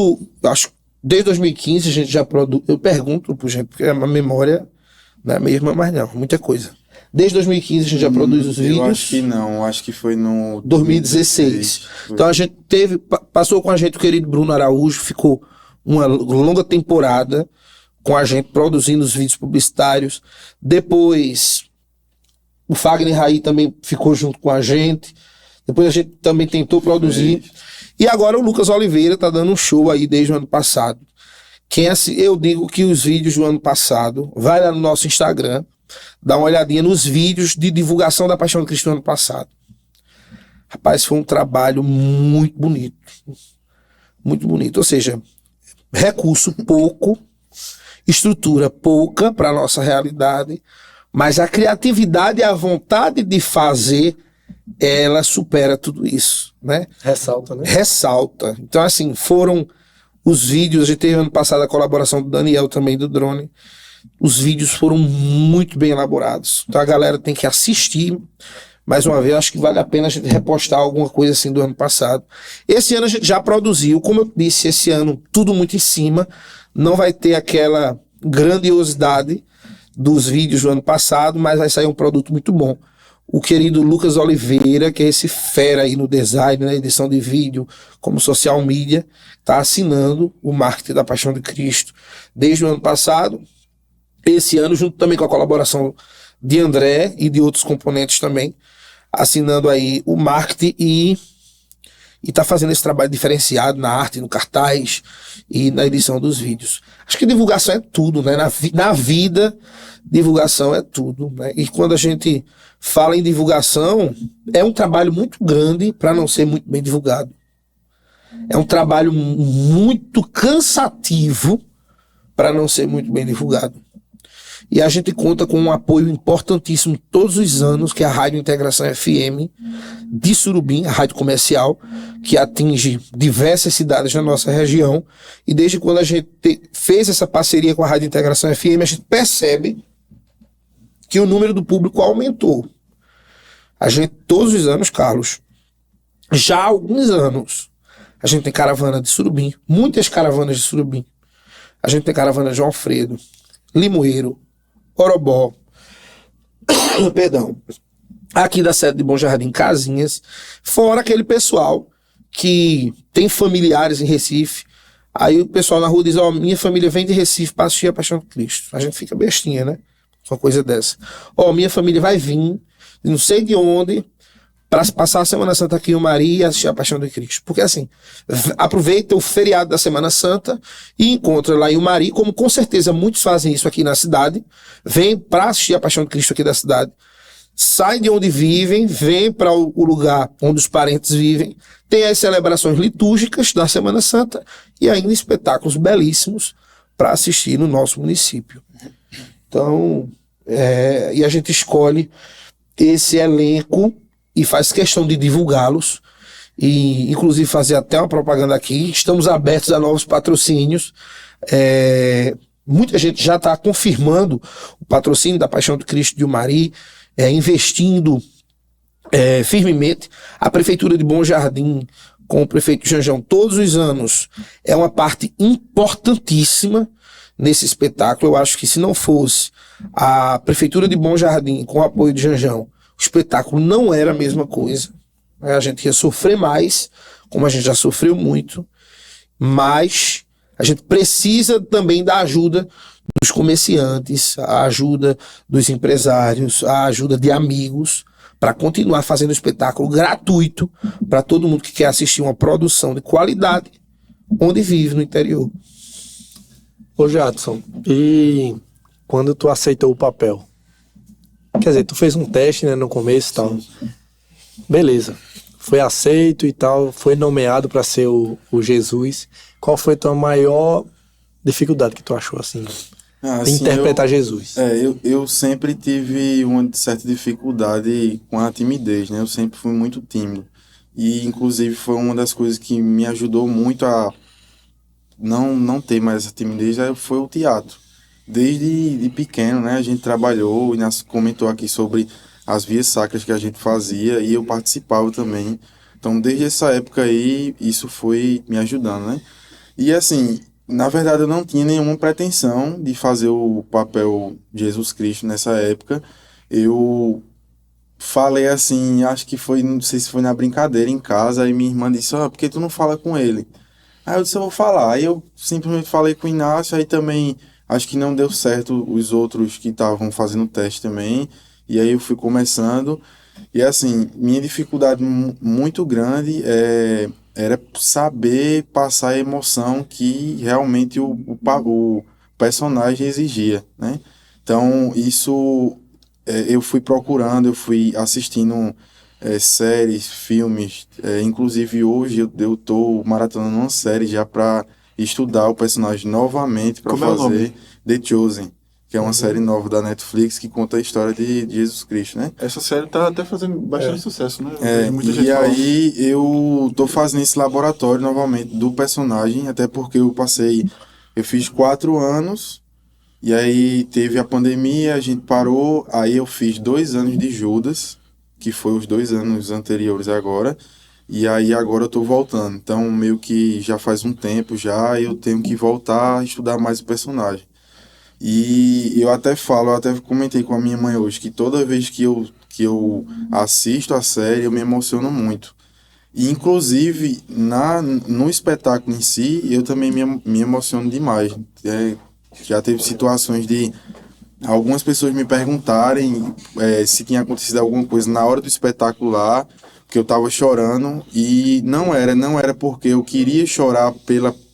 2015 a gente já produz. Eu pergunto por gente, porque a memória não é a mesma, mas não, muita coisa. Desde 2015 a gente já produz os vídeos. Eu acho que não, acho que foi no 2016. Então a gente passou com a gente o querido Bruno Araújo, ficou uma longa temporada com a gente produzindo os vídeos publicitários. Depois o Fagner Raí também ficou junto com a gente. Depois a gente também tentou produzir. E agora o Lucas Oliveira está dando um show aí desde o ano passado. Eu digo que os vídeos do ano passado, vai lá no nosso Instagram, dá uma olhadinha nos vídeos de divulgação da Paixão de Cristo do ano passado. Rapaz, foi um trabalho muito bonito. Muito bonito. Ou seja, recurso pouco, estrutura pouca para a nossa realidade, mas a criatividade e a vontade de fazer, ela supera tudo isso, né? Ressalta, né? Ressalta. Então, assim, foram os vídeos, a gente teve ano passado a colaboração do Daniel também, do drone. Os vídeos foram muito bem elaborados. Então a galera tem que assistir. Mais uma vez, acho que vale a pena a gente repostar alguma coisa assim do ano passado. Esse ano a gente já produziu, como eu disse, esse ano tudo muito em cima. Não vai ter aquela grandiosidade dos vídeos do ano passado, mas vai sair um produto muito bom. O querido Lucas Oliveira, que é esse fera aí no design, na edição de vídeo, como social media, está assinando o marketing da Paixão de Cristo desde o ano passado. Esse ano, junto também com a colaboração de André e de outros componentes também, assinando aí o marketing e está fazendo esse trabalho diferenciado na arte, no cartaz e na edição dos vídeos. Acho que divulgação é tudo, né? Na vida, divulgação é tudo, né? E quando a gente fala em divulgação, é um trabalho muito grande para não ser muito bem divulgado. É um trabalho muito cansativo para não ser muito bem divulgado. E a gente conta com um apoio importantíssimo todos os anos, que é a Rádio Integração FM de Surubim, a rádio comercial, que atinge diversas cidades na nossa região. E desde quando a gente fez essa parceria com a Rádio Integração FM, a gente percebe que o número do público aumentou. A gente, todos os anos, Carlos, já há alguns anos, a gente tem caravana de Surubim, muitas caravanas de Surubim. A gente tem caravana de João Alfredo, Limoeiro, Orobó, perdão, aqui da sede de Bom Jardim, Casinhas, fora aquele pessoal que tem familiares em Recife. Aí o pessoal na rua diz, minha família vem de Recife para assistir a Paixão de Cristo. A gente fica bestinha, né? Uma coisa dessa. Minha família vai vir, não sei de onde, para passar a Semana Santa aqui em Umari e assistir a Paixão de Cristo. Porque assim, aproveita o feriado da Semana Santa e encontra lá em Umari, como com certeza muitos fazem isso aqui na cidade, vem para assistir a Paixão de Cristo aqui da cidade, sai de onde vivem, vem para o lugar onde os parentes vivem, tem as celebrações litúrgicas da Semana Santa e ainda espetáculos belíssimos para assistir no nosso município. Então, e a gente escolhe esse elenco e faz questão de divulgá-los e inclusive fazer até uma propaganda aqui. Estamos abertos a novos patrocínios. Muita gente já está confirmando o patrocínio da Paixão de Cristo de Umari, investindo firmemente. A Prefeitura de Bom Jardim, com o prefeito Janjão, todos os anos, é uma parte importantíssima nesse espetáculo. Eu acho que se não fosse a Prefeitura de Bom Jardim, com o apoio de Janjão, o espetáculo não era a mesma coisa. A gente ia sofrer mais, como a gente já sofreu muito, mas a gente precisa também da ajuda dos comerciantes, a ajuda dos empresários, a ajuda de amigos, para continuar fazendo espetáculo gratuito para todo mundo que quer assistir uma produção de qualidade onde vive no interior. Ô Jadson, e quando tu aceitou o papel? Quer dizer, tu fez um teste, né, no começo e tal. Beleza. Foi aceito e tal, foi nomeado para ser o Jesus. Qual foi a tua maior dificuldade que tu achou, assim, de interpretar Jesus? Eu sempre tive uma certa dificuldade com a timidez, né? Eu sempre fui muito tímido. E, inclusive, foi uma das coisas que me ajudou muito a não ter mais essa timidez, foi o teatro. Desde de pequeno, né, a gente trabalhou e comentou aqui sobre as vias sacras que a gente fazia e eu participava também. Então, desde essa época aí, isso foi me ajudando, né? E assim, na verdade, eu não tinha nenhuma pretensão de fazer o papel de Jesus Cristo nessa época. Eu falei assim, acho que foi, não sei se foi na brincadeira em casa, aí minha irmã disse, por que tu não fala com ele? Aí eu disse, eu vou falar. Aí eu simplesmente falei com o Inácio, aí também acho que não deu certo os outros que estavam fazendo o teste também. E aí eu fui começando. E assim, minha dificuldade muito grande era saber passar a emoção que realmente o personagem exigia, né? Então, isso eu fui procurando, eu fui assistindo séries, filmes. Inclusive, hoje eu estou maratonando uma série já para estudar o personagem novamente para fazer The Chosen, que é uma série nova da Netflix que conta a história de Jesus Cristo, né? Essa série tá até fazendo bastante sucesso, né? Muita gente fala. Aí eu tô fazendo esse laboratório novamente do personagem, até porque eu fiz 4 anos, e aí teve a pandemia, a gente parou, aí eu fiz 2 anos de Judas, que foi os 2 anos anteriores agora, e aí agora eu tô voltando. Então meio que já faz um tempo já, eu tenho que voltar a estudar mais o personagem. E eu até comentei com a minha mãe hoje, que toda vez que eu assisto a série, eu me emociono muito. E, inclusive, no espetáculo em si, eu também me emociono demais. Já teve situações de algumas pessoas me perguntarem se tinha acontecido alguma coisa na hora do espetáculo lá, que eu tava chorando, e não era porque eu queria chorar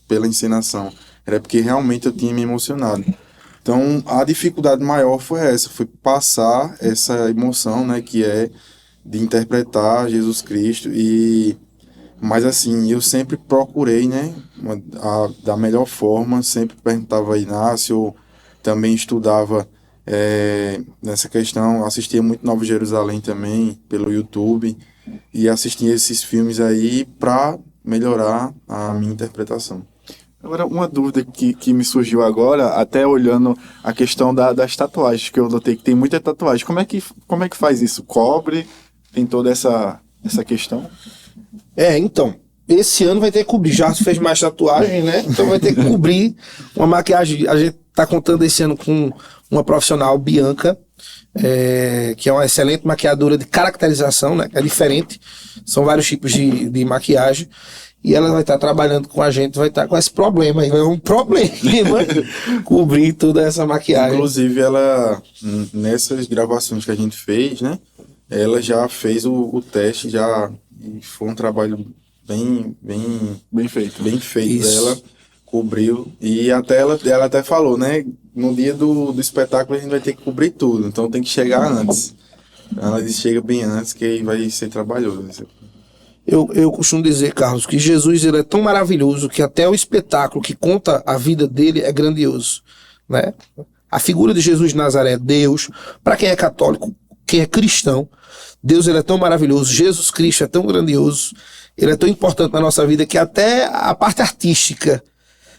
pela encenação, era porque realmente eu tinha me emocionado. Então, a dificuldade maior foi passar essa emoção, né, que é de interpretar Jesus Cristo. Mas assim, eu sempre procurei, né, da melhor forma, sempre perguntava a Inácio, também estudava nessa questão, assistia muito Nova Jerusalém também, pelo YouTube, e assistia esses filmes aí para melhorar a minha interpretação. Agora, uma dúvida que me surgiu agora, até olhando a questão das tatuagens, que eu notei que tem muita tatuagem. Como é que faz isso? Cobre? Tem toda essa questão? Então, esse ano vai ter que cobrir. Já fez mais tatuagem, né? Então vai ter que cobrir uma maquiagem. A gente tá contando esse ano com uma profissional, Bianca, que é uma excelente maquiadora de caracterização, né? É diferente, são vários tipos de maquiagem. E ela vai estar trabalhando com a gente, vai estar com esse problema aí, vai um problema cobrir toda essa maquiagem. Inclusive, ela, nessas gravações que a gente fez, né? Ela já fez o teste, e foi um trabalho bem feito dela, cobriu. E até ela até falou, né? No dia do espetáculo a gente vai ter que cobrir tudo, então tem que chegar antes. Ela disse, chega bem antes, que aí vai ser trabalhoso. Eu costumo dizer, Carlos, que Jesus ele é tão maravilhoso que até o espetáculo que conta a vida dele é grandioso, né? A figura de Jesus de Nazaré, Deus, para quem é católico, quem é cristão, Deus ele é tão maravilhoso, Jesus Cristo é tão grandioso, ele é tão importante na nossa vida que até a parte artística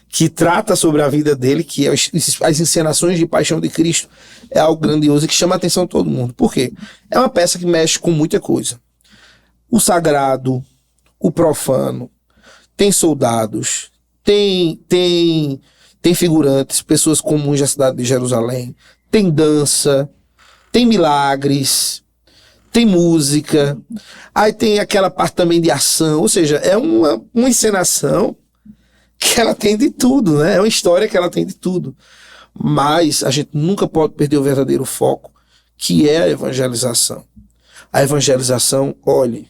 que trata sobre a vida dele, que é as encenações de paixão de Cristo, é algo grandioso e que chama a atenção de todo mundo. Por quê? É uma peça que mexe com muita coisa. O sagrado, o profano, tem soldados, tem figurantes, pessoas comuns da cidade de Jerusalém, tem dança, tem milagres, tem música, aí tem aquela parte também de ação, ou seja, é uma encenação que ela tem de tudo, né? É uma história que ela tem de tudo. Mas a gente nunca pode perder o verdadeiro foco, que é a evangelização. A evangelização, olhe,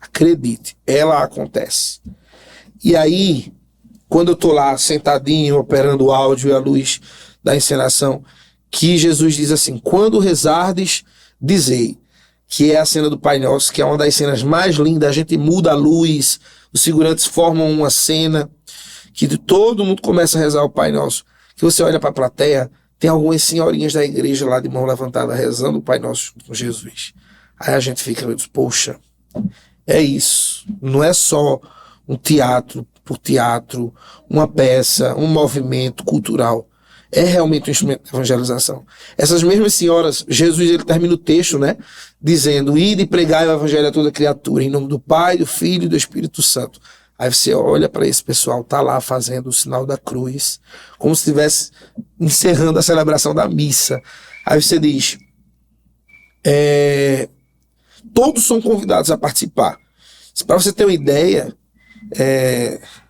acredite, ela acontece. E aí, quando eu estou lá sentadinho, operando o áudio e a luz da encenação, que Jesus diz assim, quando rezardes, dizei, que é a cena do Pai Nosso, que é uma das cenas mais lindas, a gente muda a luz, os figurantes formam uma cena, que todo mundo começa a rezar o Pai Nosso, que você olha para a plateia, tem algumas senhorinhas da igreja lá de mão levantada rezando o Pai Nosso com Jesus. Aí a gente fica, poxa, é isso, não é só um teatro por teatro, uma peça, um movimento cultural, é realmente um instrumento de evangelização. Essas mesmas senhoras, Jesus ele termina o texto, né, dizendo, ide e pregai o evangelho a toda criatura, em nome do Pai, do Filho e do Espírito Santo. Aí você olha para esse pessoal, tá lá fazendo o sinal da cruz, como se estivesse encerrando a celebração da missa. Aí você diz, todos são convidados a participar. Para você ter uma ideia,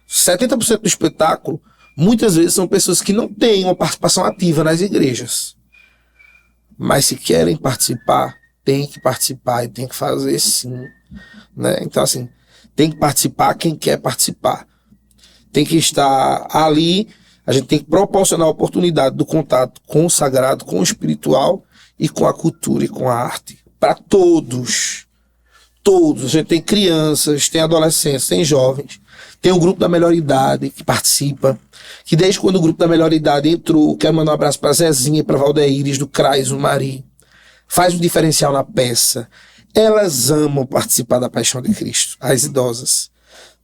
70% do espetáculo, muitas vezes são pessoas que não têm uma participação ativa nas igrejas. Mas se querem participar, tem que participar e tem que fazer sim. Né? Então assim, tem que participar quem quer participar. Tem que estar ali, a gente tem que proporcionar a oportunidade do contato com o sagrado, com o espiritual e com a cultura e com a arte. Para todos. Todos. A gente tem crianças, tem adolescentes, tem jovens. Tem o grupo da melhor idade que participa. Que desde quando o grupo da melhor idade entrou, quero mandar um abraço para Zezinha e para Valdeires do CRAS, o Mari. Faz um diferencial na peça. Elas amam participar da Paixão de Cristo. As idosas.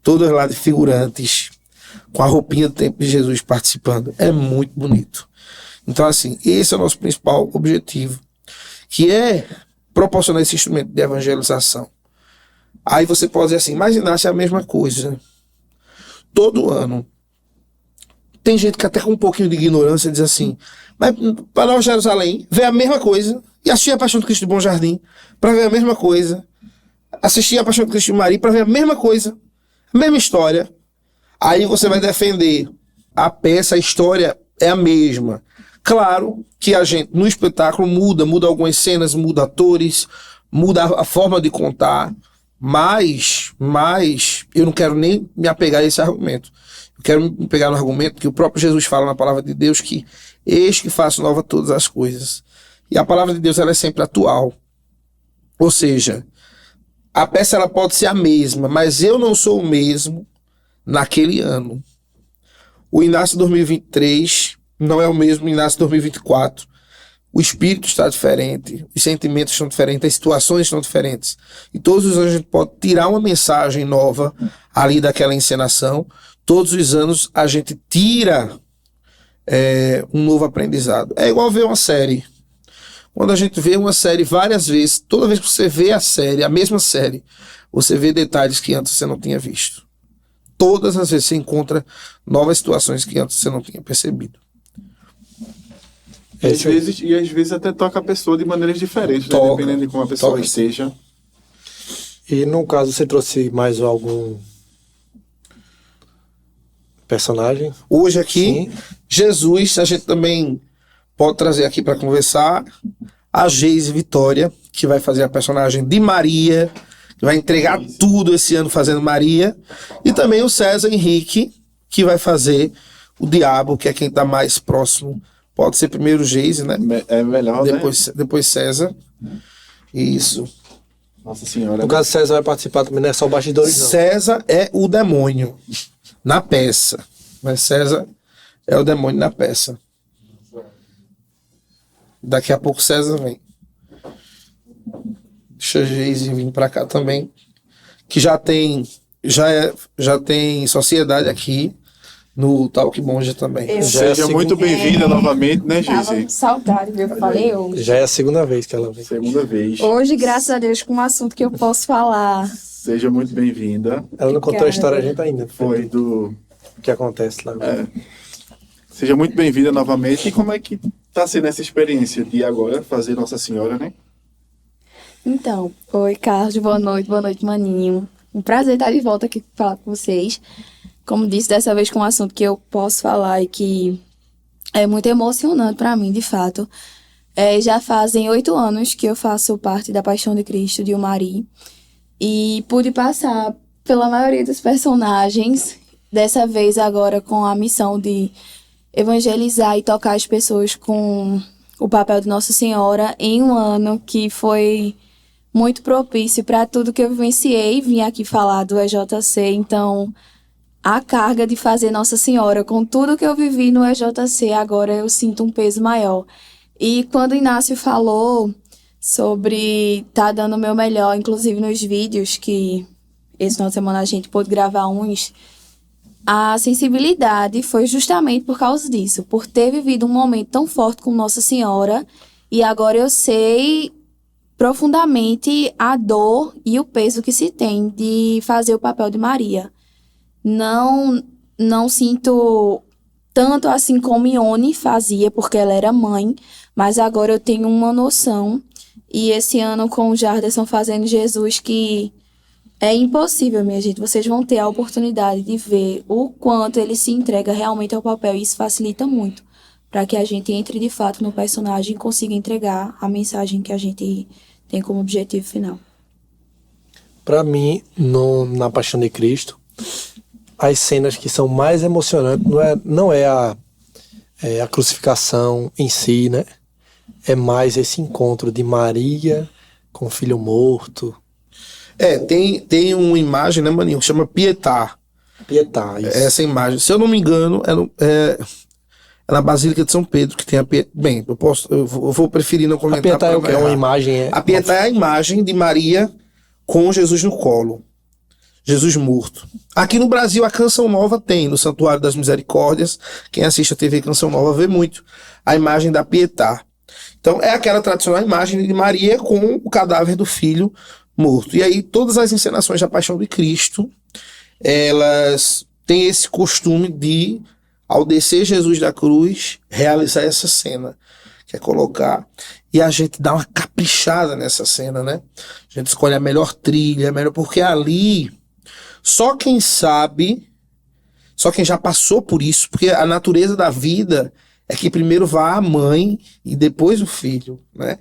Todas lá de figurantes, com a roupinha do tempo de Jesus participando. É muito bonito. Então, assim, esse é o nosso principal objetivo, que é proporcionar esse instrumento de evangelização. Aí você pode dizer assim, mas Inácio é a mesma coisa. Todo ano. Tem gente que até com um pouquinho de ignorância diz assim, mas para Nova Jerusalém, ver a mesma coisa e assistir a Paixão de Cristo de Bom Jardim para ver a mesma coisa, assistir a Paixão de Cristo de Maria para ver a mesma coisa, a mesma história. Aí você vai defender a peça, a história é a mesma. Claro que a gente, no espetáculo, muda algumas cenas, muda atores, muda a forma de contar, mas eu não quero nem me apegar a esse argumento. Eu quero me pegar no argumento que o próprio Jesus fala na palavra de Deus que eis que faço nova todas as coisas. E a palavra de Deus ela é sempre atual. Ou seja, a peça ela pode ser a mesma, mas eu não sou o mesmo naquele ano. O Inácio 2023 não é o mesmo Inácio 2024. O espírito está diferente, os sentimentos estão diferentes, as situações estão diferentes. E todos os anos a gente pode tirar uma mensagem nova ali daquela encenação. Todos os anos a gente tira um novo aprendizado. É igual ver uma série. Quando a gente vê uma série várias vezes, toda vez que você vê a série, a mesma série, você vê detalhes que antes você não tinha visto. Todas as vezes você encontra novas situações que antes você não tinha percebido. E às vezes até toca a pessoa de maneiras diferentes, né? Dependendo de como a pessoa esteja. E no caso, você trouxe mais algum personagem? Hoje aqui, Sim. Jesus, a gente também pode trazer aqui para conversar a Geise Vitória, que vai fazer a personagem de Maria, que vai entregar tudo esse ano fazendo Maria, e também o César Henrique, que vai fazer o Diabo, que é quem está mais próximo. Pode ser primeiro Geise, né? É melhor, Depois César. Isso. Nossa Senhora. No caso, César vai participar também, não é só bastidores, não. César é o demônio na peça. Mas César é o demônio na peça. Daqui a pouco César vem. Deixa a Geise vir pra cá também. Que já tem sociedade aqui no Talk Monja também. Seja muito bem-vinda novamente, né, Tava Geise? com saudade, viu? Eu falei hoje. Já é a segunda vez que ela vem. Segunda vez. Hoje, graças a Deus, com um assunto que eu posso falar. Seja muito bem-vinda. Ela não contou a história a gente ainda. Foi do... O que acontece lá. Seja muito bem-vinda novamente. E como é que tá sendo essa experiência de agora fazer Nossa Senhora, né? Então, oi, Carlos, boa noite, maninho. Um prazer estar de volta aqui para falar com vocês. Como disse, dessa vez com um assunto que eu posso falar e que é muito emocionante para mim, de fato. Já fazem 8 anos que eu faço parte da Paixão de Cristo, de Umari, e pude passar pela maioria dos personagens, dessa vez agora com a missão de evangelizar e tocar as pessoas com o papel de Nossa Senhora em um ano que foi muito propício para tudo que eu vivenciei. Vim aqui falar do EJC, então a carga de fazer Nossa Senhora com tudo que eu vivi no EJC, agora eu sinto um peso maior. E quando o Inácio falou sobre tá dando o meu melhor, inclusive nos vídeos, que esse final de semana a gente pôde gravar uns, a sensibilidade foi justamente por causa disso, por ter vivido um momento tão forte com Nossa Senhora, e agora eu sei profundamente a dor e o peso que se tem de fazer o papel de Maria. Não sinto tanto assim como Ione fazia, porque ela era mãe, mas agora eu tenho uma noção, e esse ano com o Jarderson fazendo Jesus, que é impossível, minha gente. Vocês vão ter a oportunidade de ver o quanto ele se entrega realmente ao papel, e isso facilita muito para que a gente entre de fato no personagem e consiga entregar a mensagem que a gente tem como objetivo final. Para mim, na Paixão de Cristo, as cenas que são mais emocionantes não é a crucificação em si, né? É mais esse encontro de Maria com o filho morto. Tem uma imagem, né, maninho, que chama Pietà. Pietà, isso. Essa imagem, se eu não me engano, é na Basílica de São Pedro, que tem a Pietà. Bem, eu vou preferir não comentar. A Pietà é o que? É uma imagem? A Pietà é a imagem de Maria com Jesus no colo. Jesus morto. Aqui no Brasil, a Canção Nova tem, no Santuário das Misericórdias. Quem assiste a TV Canção Nova vê muito a imagem da Pietà. Então, é aquela tradicional imagem de Maria com o cadáver do filho morto. E aí, todas as encenações da Paixão de Cristo, elas têm esse costume de, ao descer Jesus da cruz, realizar essa cena. Que é colocar. E a gente dá uma caprichada nessa cena, né? A gente escolhe a melhor trilha, porque ali, só quem sabe, só quem já passou por isso, porque a natureza da vida é que primeiro vá a mãe e depois o filho, né?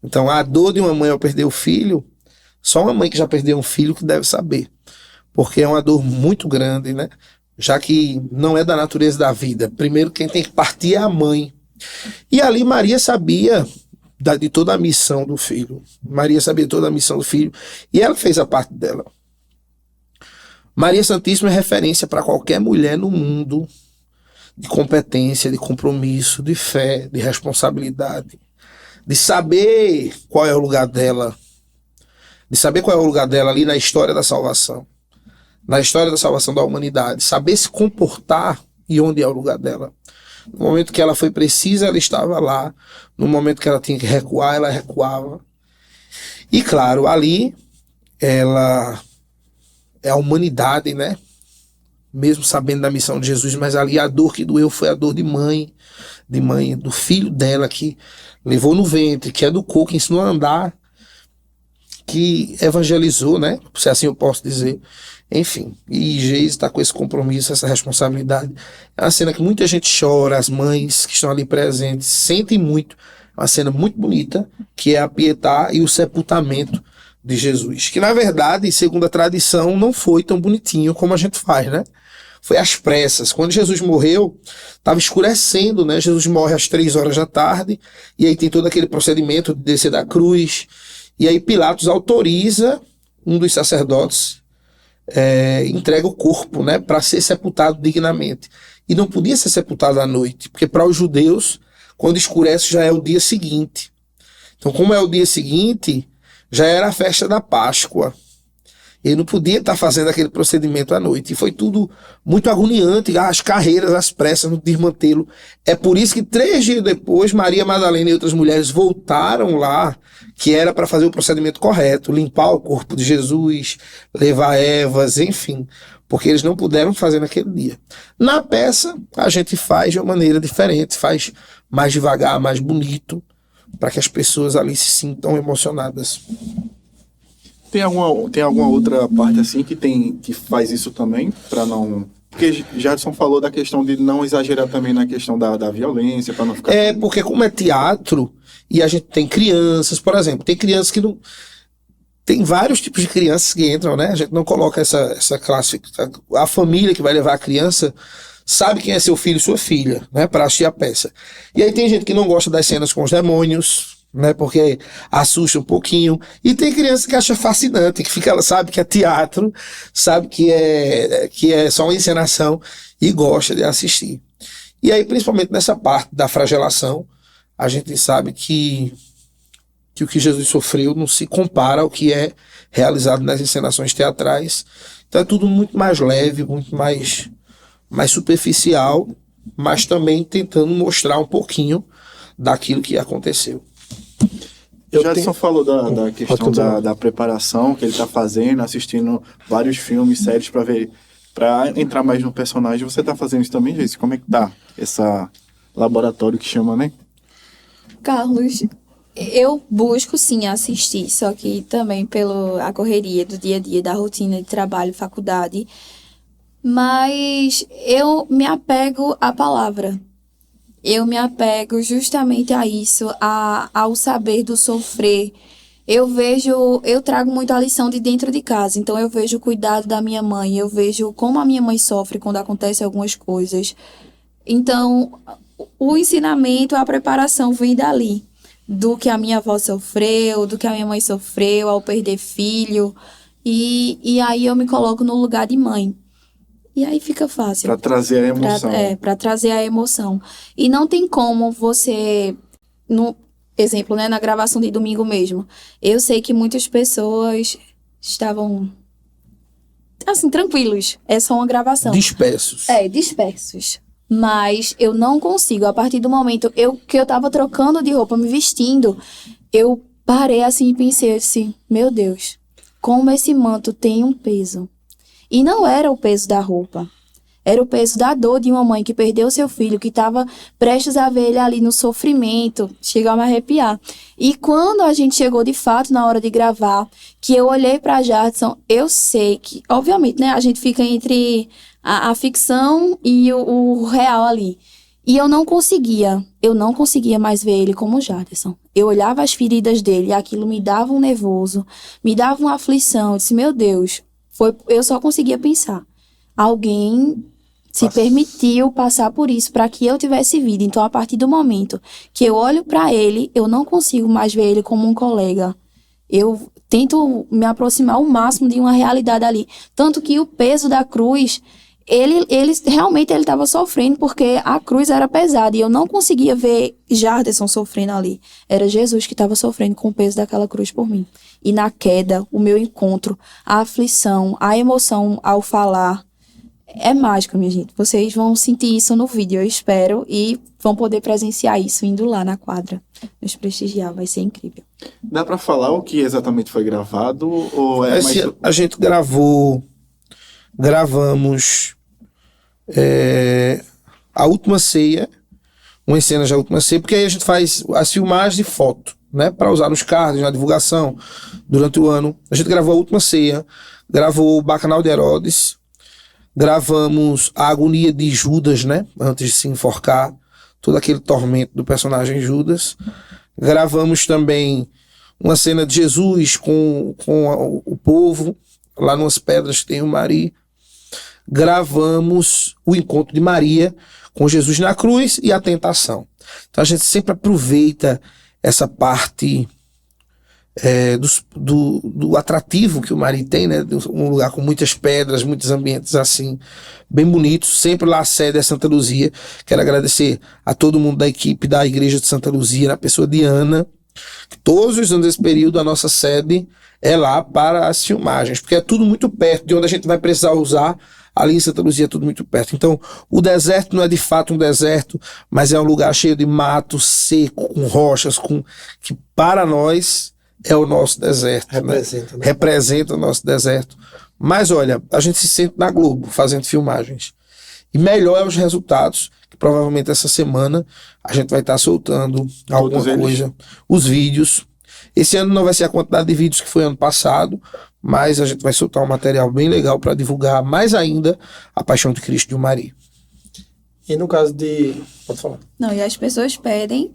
Então, a dor de uma mãe ao perder o filho, só uma mãe que já perdeu um filho que deve saber. Porque é uma dor muito grande, né? Já que não é da natureza da vida. Primeiro, quem tem que partir é a mãe. E ali Maria sabia de toda a missão do filho. Maria sabia de toda a missão do filho. E ela fez a parte dela. Maria Santíssima é referência para qualquer mulher no mundo de competência, de compromisso, de fé, de responsabilidade, de saber qual é o lugar dela, ali na história da salvação, na história da salvação da humanidade, saber se comportar e onde é o lugar dela. No momento que ela foi precisa, ela estava lá. No momento que ela tinha que recuar, ela recuava. E claro, ali ela é a humanidade, né? mesmo sabendo da missão de Jesus, mas ali a dor que doeu foi a dor de mãe, do filho dela, que levou no ventre, que educou, que ensinou a andar, que evangelizou, né? Se assim eu posso dizer. Enfim, e Geise está com esse compromisso, essa responsabilidade. É uma cena que muita gente chora, as mães que estão ali presentes sentem muito. É uma cena muito bonita, que é a pietá e o sepultamento de Jesus. Que, na verdade, segundo a tradição, não foi tão bonitinho como a gente faz, né? Foi às pressas. Quando Jesus morreu, estava escurecendo, né? Jesus morre às 3 horas da tarde, e aí tem todo aquele procedimento de descer da cruz. E aí Pilatos autoriza um dos sacerdotes, entrega o corpo, né, para ser sepultado dignamente. E não podia ser sepultado à noite, porque para os judeus, quando escurece já é o dia seguinte. Então, como é o dia seguinte, já era a festa da Páscoa. Ele não podia estar fazendo aquele procedimento à noite. E foi tudo muito agoniante, as carreiras, as pressas no desmantelo. É por isso que 3 dias depois, Maria Madalena e outras mulheres voltaram lá, que era para fazer o procedimento correto, limpar o corpo de Jesus, levar ervas, enfim, porque eles não puderam fazer naquele dia. Na peça, a gente faz de uma maneira diferente, faz mais devagar, mais bonito, para que as pessoas ali se sintam emocionadas. Tem alguma outra parte assim que faz isso também, para não... Porque Jadson falou da questão de não exagerar também na questão da violência, para não ficar... Porque como é teatro, e a gente tem crianças, por exemplo, tem crianças que não... Tem vários tipos de crianças que entram, né? A gente não coloca essa classe... A família que vai levar a criança sabe quem é seu filho e sua filha, né? Para assistir a peça. E aí tem gente que não gosta das cenas com os demônios, né, porque assusta um pouquinho, e tem criança que acha fascinante, que fica, sabe que é teatro, sabe que é só uma encenação e gosta de assistir. E aí, principalmente nessa parte da flagelação, a gente sabe que o que Jesus sofreu não se compara ao que é realizado nas encenações teatrais. Então é tudo muito mais leve, muito mais superficial, mas também tentando mostrar um pouquinho daquilo que aconteceu. Jadson falou da questão da preparação que ele está fazendo, assistindo vários filmes, séries para entrar mais no personagem. Você está fazendo isso também, Geise? Como é que tá esse laboratório que chama, né? Carlos, eu busco sim assistir, só que também pela correria do dia a dia, da rotina de trabalho, faculdade, mas eu me apego à palavra. Eu me apego justamente a isso, ao saber do sofrer. Eu trago muito a lição de dentro de casa, então eu vejo o cuidado da minha mãe, eu vejo como a minha mãe sofre quando acontecem algumas coisas. Então, o ensinamento, a preparação vem dali, do que a minha avó sofreu, do que a minha mãe sofreu ao perder filho, e aí eu me coloco no lugar de mãe. E aí fica fácil. Para trazer a emoção. Para trazer a emoção. E não tem como você, no exemplo, né, na gravação de domingo mesmo, eu sei que muitas pessoas estavam, assim, tranquilos. É só uma gravação. Dispersos. Dispersos. Mas eu não consigo, a partir do momento que eu tava trocando de roupa, me vestindo, eu parei assim e pensei assim, meu Deus, como esse manto tem um peso. E não era o peso da roupa. Era o peso da dor de uma mãe que perdeu seu filho, que estava prestes a ver ele ali no sofrimento. Chegou a me arrepiar. E quando a gente chegou de fato na hora de gravar, que eu olhei para Jadson, eu sei que, obviamente, né, a gente fica entre a ficção e o real ali. E eu não conseguia mais ver ele como Jadson. Eu olhava as feridas dele e aquilo me dava um nervoso, me dava uma aflição. Eu disse, meu Deus... eu só conseguia pensar. Alguém se permitiu passar por isso para que eu tivesse vida. Então, a partir do momento que eu olho para ele, eu não consigo mais ver ele como um colega. Eu tento me aproximar ao máximo de uma realidade ali. Tanto que o peso da cruz, ele realmente estava sofrendo porque a cruz era pesada. E eu não conseguia ver Jadson sofrendo ali. Era Jesus que estava sofrendo com o peso daquela cruz por mim. E na queda, o meu encontro, a aflição, a emoção ao falar, é mágico, minha gente. Vocês vão sentir isso no vídeo, eu espero, e vão poder presenciar isso indo lá na quadra, nos prestigiar, vai ser incrível. Dá pra falar o que exatamente foi gravado? Ou é mais... A gente gravamos a última ceia, umas cenas da última ceia, porque aí a gente faz as filmagens de foto, né, para usar nos cards, na divulgação, durante o ano. A gente gravou a última ceia, gravou o Bacanal de Herodes, gravamos a agonia de Judas, né, antes de se enforcar, todo aquele tormento do personagem Judas. Gravamos também uma cena de Jesus com o povo, lá nas pedras que tem o Mari. Gravamos o encontro de Maria com Jesus na cruz e a tentação. Então a gente sempre aproveita essa parte do atrativo que o Mari tem, né? Um lugar com muitas pedras, muitos ambientes assim, bem bonitos. Sempre lá a sede é Santa Luzia. Quero agradecer a todo mundo da equipe da Igreja de Santa Luzia, na pessoa de Ana. Todos os anos desse período a nossa sede é lá para as filmagens, porque é tudo muito perto de onde a gente vai precisar usar. Ali em Santa Luzia é tudo muito perto. Então, o deserto não é de fato um deserto, mas é um lugar cheio de mato, seco, com rochas, que para nós é o nosso deserto. Representa, né? Representa o nosso deserto. Mas olha, a gente se sente na Globo fazendo filmagens. E melhor é os resultados, que provavelmente essa semana a gente vai estar soltando alguma coisa. Os vídeos. Esse ano não vai ser a quantidade de vídeos que foi ano passado, mas a gente vai soltar um material bem legal para divulgar mais ainda a Paixão de Cristo de Maria. E no caso de... Pode falar. Não, e as pessoas pedem,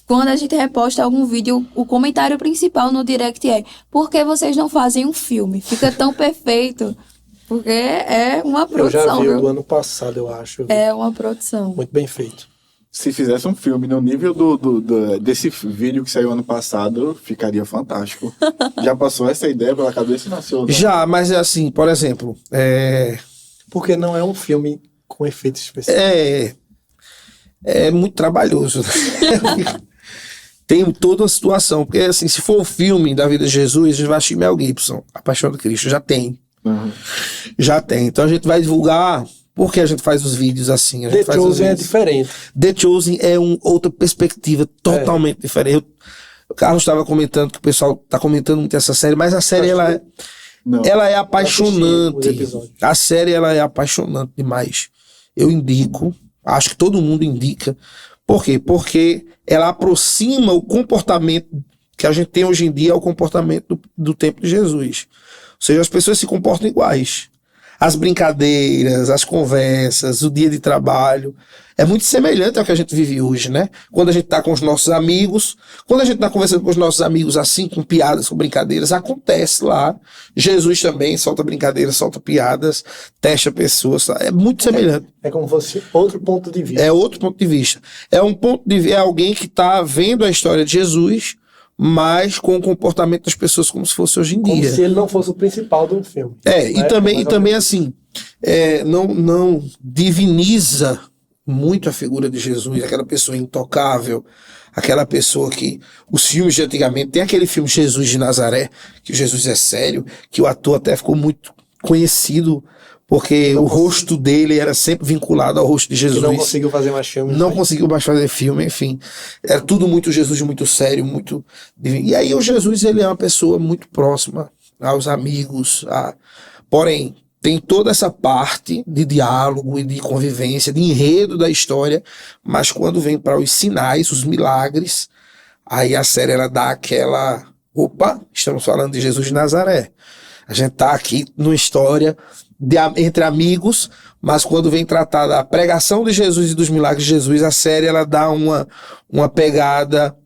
quando a gente reposta algum vídeo, o comentário principal no direct é: por que vocês não fazem um filme? Fica tão perfeito. Porque é uma produção. Eu já vi viu? o do ano passado, eu acho. É uma produção. Muito bem feito. Se fizesse um filme no nível desse vídeo que saiu ano passado, ficaria fantástico. Já passou essa ideia pela cabeça e nasceu? Né? Já, mas é assim, por exemplo... Porque não é um filme com efeitos especiais. É muito trabalhoso. Tem toda uma situação. Porque assim, se for o filme da vida de Jesus, a gente vai assistir Mel Gibson, A Paixão de Cristo. Já tem. Uhum. Já tem. Então a gente vai divulgar... Por que a gente faz os vídeos assim? The Chosen é diferente. The Chosen é outra perspectiva totalmente diferente. O Carlos estava comentando que o pessoal está comentando muito essa série, mas a série ela é apaixonante. A série ela é apaixonante demais. Eu indico, acho que todo mundo indica. Por quê? Porque ela aproxima o comportamento que a gente tem hoje em dia ao comportamento do tempo de Jesus. Ou seja, as pessoas se comportam iguais. As brincadeiras, as conversas, o dia de trabalho. É muito semelhante ao que a gente vive hoje, né? Quando a gente está com os nossos amigos, quando a gente está conversando com os nossos amigos assim, com piadas, com brincadeiras, acontece lá. Jesus também solta brincadeiras, solta piadas, testa pessoas. Tá? É muito semelhante. É como se fosse outro ponto de vista. É outro ponto de vista. É alguém que está vendo a história de Jesus, mas com o comportamento das pessoas como se fosse hoje em dia. Como se ele não fosse o principal do filme. E também assim, não diviniza muito a figura de Jesus, aquela pessoa intocável, aquela pessoa que... Os filmes de antigamente, tem aquele filme Jesus de Nazaré, que Jesus é sério, que o ator até ficou muito conhecido, porque o rosto dele era sempre vinculado ao rosto de Jesus. Que não conseguiu fazer mais filme. Não conseguiu mais fazer filme, enfim. Era tudo muito Jesus, muito sério, muito... E aí o Jesus, ele é uma pessoa muito próxima aos amigos. Porém, tem toda essa parte de diálogo e de convivência, de enredo da história, mas quando vem para os sinais, os milagres, aí a série ela dá aquela... Opa, estamos falando de Jesus de Nazaré. A gente tá aqui numa história entre amigos, mas quando vem tratar da pregação de Jesus e dos milagres de Jesus, a série ela dá uma pegada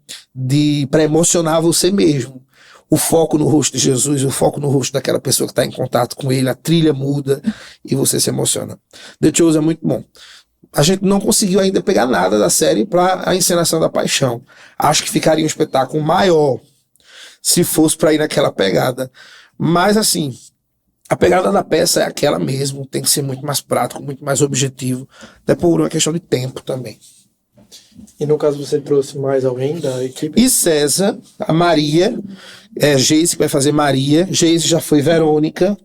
para emocionar você mesmo. O foco no rosto de Jesus, o foco no rosto daquela pessoa que está em contato com ele, a trilha muda e você se emociona. The Chosen é muito bom. A gente não conseguiu ainda pegar nada da série para a encenação da Paixão. Acho que ficaria um espetáculo maior se fosse para ir naquela pegada. Mas assim, a pegada da peça é aquela mesmo, tem que ser muito mais prático, muito mais objetivo, até por uma questão de tempo também. E no caso você trouxe mais alguém da equipe? E César, a Maria, Geise que vai fazer Maria, Geise já foi Verônica,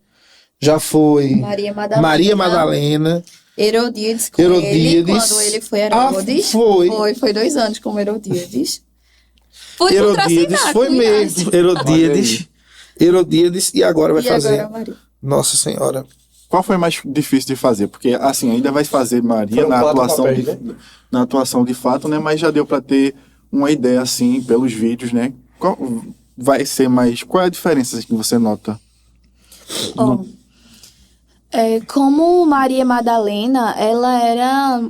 já foi Maria Madalena, Herodíades com ele, quando ele foi Herodes. Foi 2 anos como Herodíades. Foi Herodíades, foi mesmo, Herodíades, e agora vai fazer agora Maria. Nossa Senhora. qual foi mais difícil de fazer? Porque, assim, ainda vai fazer Maria Foram na 4 atuação, papéis, na atuação de fato, né? Mas já deu para ter uma ideia, assim, pelos vídeos, né? Qual vai ser mais... Qual é a diferença que você nota? Ó, como Maria Madalena, ela era,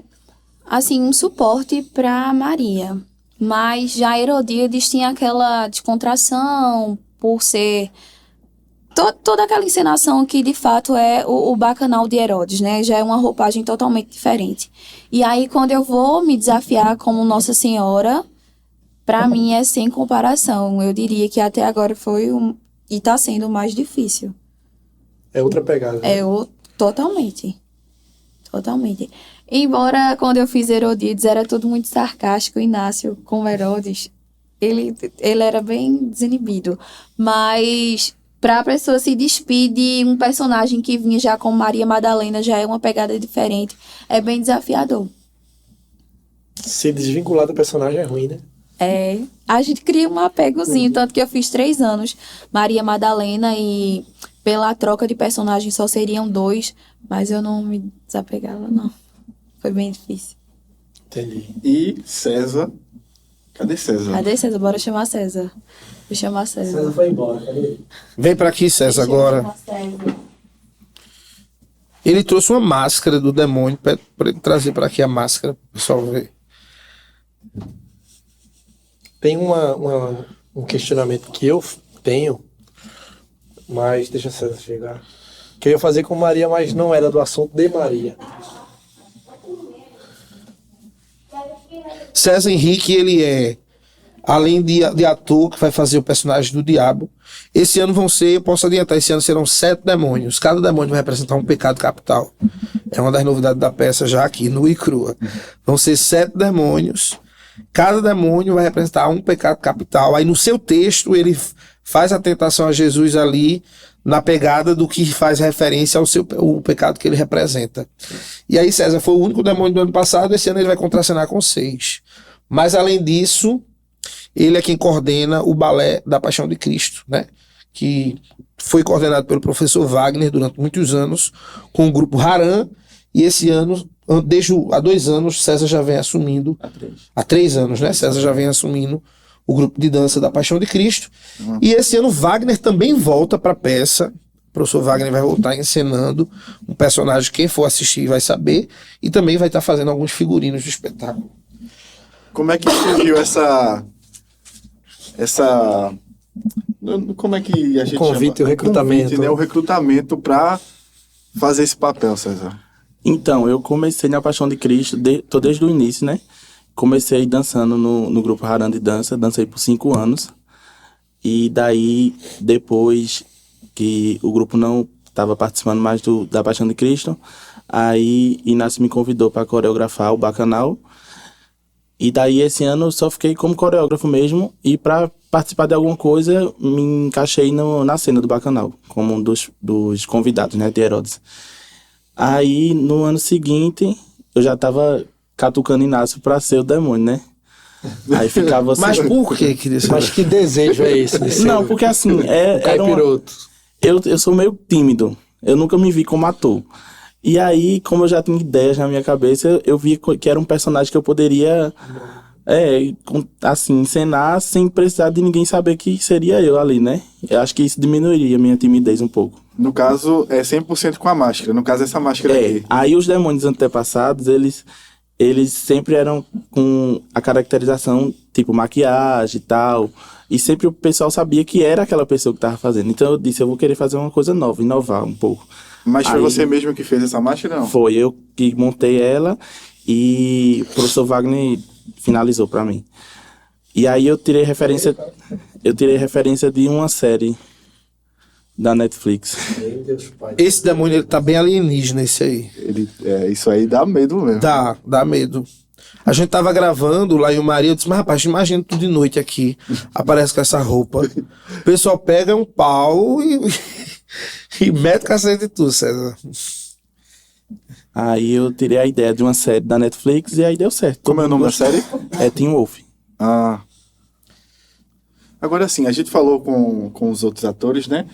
assim, um suporte para Maria. Mas já Herodíades tinha aquela descontração por ser toda aquela encenação que de fato é o bacanal de Herodes, né? Já é uma roupagem totalmente diferente. E aí quando eu vou me desafiar como Nossa Senhora, para mim é sem comparação. Eu diria que até agora foi e está sendo o mais difícil. É outra pegada. Né? Totalmente. Totalmente. Embora quando eu fiz Herodíades era tudo muito sarcástico, Inácio, como Herodes, ele era bem desinibido. Mas para a pessoa se despir de um personagem que vinha já com Maria Madalena, já é uma pegada diferente. É bem desafiador. Se desvincular do personagem é ruim, né? A gente cria um apegozinho, tanto que eu fiz 3 anos Maria Madalena e pela troca de personagens só seriam 2, mas eu não me desapegava, não. Foi bem difícil. Entendi. E César... Cadê César? Cadê César? Bora chamar César. Vou chamar César. César foi embora, cadê? Vem pra aqui, César, agora. Ele trouxe uma máscara do demônio pra ele trazer pra aqui a máscara, pro pessoal ver. Tem um questionamento que eu tenho, mas deixa a César chegar. Que eu ia fazer com Maria, mas não era do assunto de Maria. César Henrique, ele é, além de ator, que vai fazer o personagem do diabo, esse ano eu posso adiantar, esse ano serão 7 demônios. Cada demônio vai representar um pecado capital. É uma das novidades da peça já aqui, nua e crua. Vão ser 7 demônios. Cada demônio vai representar um pecado capital. Aí no seu texto ele faz a tentação a Jesus ali na pegada do que faz referência ao o pecado que ele representa. E aí César foi o único demônio do ano passado, esse ano ele vai contracenar com 6. Mas além disso, ele é quem coordena o balé da Paixão de Cristo, né? Que foi coordenado pelo professor Wagner durante muitos anos, com o grupo Haran, e esse ano, há 2 anos, César já vem assumindo, há 3 anos, né? César já vem assumindo o grupo de dança da Paixão de Cristo. E esse ano Wagner também volta para a peça. O professor Wagner vai voltar encenando um personagem, quem for assistir vai saber, e também vai estar fazendo alguns figurinos do espetáculo. Como é que surgiu essa como é que a gente convite chama? E o recrutamento. Convite, né? O recrutamento para fazer esse papel, César. Então, eu comecei na Paixão de Cristo, tô desde o início, né? Comecei dançando no grupo Haran de dança, dancei por 5 anos. E daí, depois que o grupo não estava participando mais da Paixão de Cristo, aí Inácio me convidou para coreografar o Bacanal. E daí, esse ano, eu só fiquei como coreógrafo mesmo. E para participar de alguma coisa, me encaixei na cena do Bacanal, como um dos convidados, né, de Herodes. Aí, no ano seguinte, eu já estava catucando Inácio para ser o demônio, né? Aí ficava assim... Mas por que queria ser? Mas que desejo é esse? De ser Não, porque assim... Caipiroto. Eu sou meio tímido. Eu nunca me vi como ator. E aí, como eu já tinha ideias na minha cabeça, eu vi que era um personagem que eu poderia... assim, encenar sem precisar de ninguém saber que seria eu ali, né? Eu acho que isso diminuiria a minha timidez um pouco. No caso, é 100% com a máscara. No caso, essa máscara aqui. Aí os demônios antepassados, eles sempre eram com a caracterização, tipo, maquiagem e tal. E sempre o pessoal sabia que era aquela pessoa que estava fazendo. Então eu disse, eu vou querer fazer uma coisa nova, inovar um pouco. Mas foi você mesmo que fez essa máscara, não? Foi eu que montei ela e o professor Wagner finalizou para mim. E aí eu tirei referência de uma série da Netflix. Esse demônio, ele tá bem alienígena, esse aí. Isso aí dá medo mesmo. Dá medo. A gente tava gravando lá em Maria, eu disse, mas rapaz, imagina tudo de noite aqui, aparece com essa roupa. O pessoal pega um pau e mete cacete e tudo, César. Aí eu tirei a ideia de uma série da Netflix e aí deu certo. Como é o nome da série? É Teen Wolf. Agora sim, a gente falou com os outros atores, né?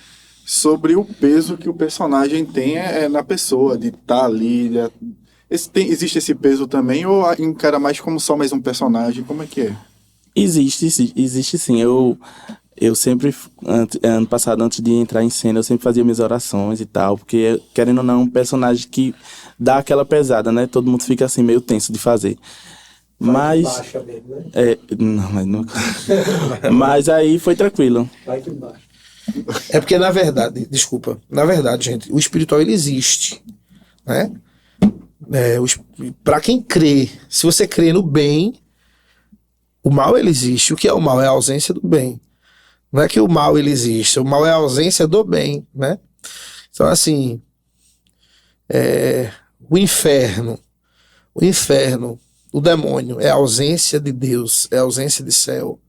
sobre o peso que o personagem tem na pessoa, de estar ali. Existe esse peso também, ou encara mais como só mais um personagem? Como é que é? Existe sim. Eu sempre, ano passado, antes de entrar em cena, eu sempre fazia minhas orações e tal, porque, querendo ou não, um personagem que dá aquela pesada, né? Todo mundo fica assim, meio tenso de fazer. Mas... Baixa mesmo, né? Mas aí foi tranquilo. Vai que baixa. É porque, na verdade, gente, o espiritual, ele existe, né? Para quem crê, se você crê no bem, o mal, ele existe. O que é o mal? É a ausência do bem. Não é que o mal, ele existe. O mal é a ausência do bem, né? Então, assim, o inferno, o demônio, é a ausência de Deus, é a ausência de céu.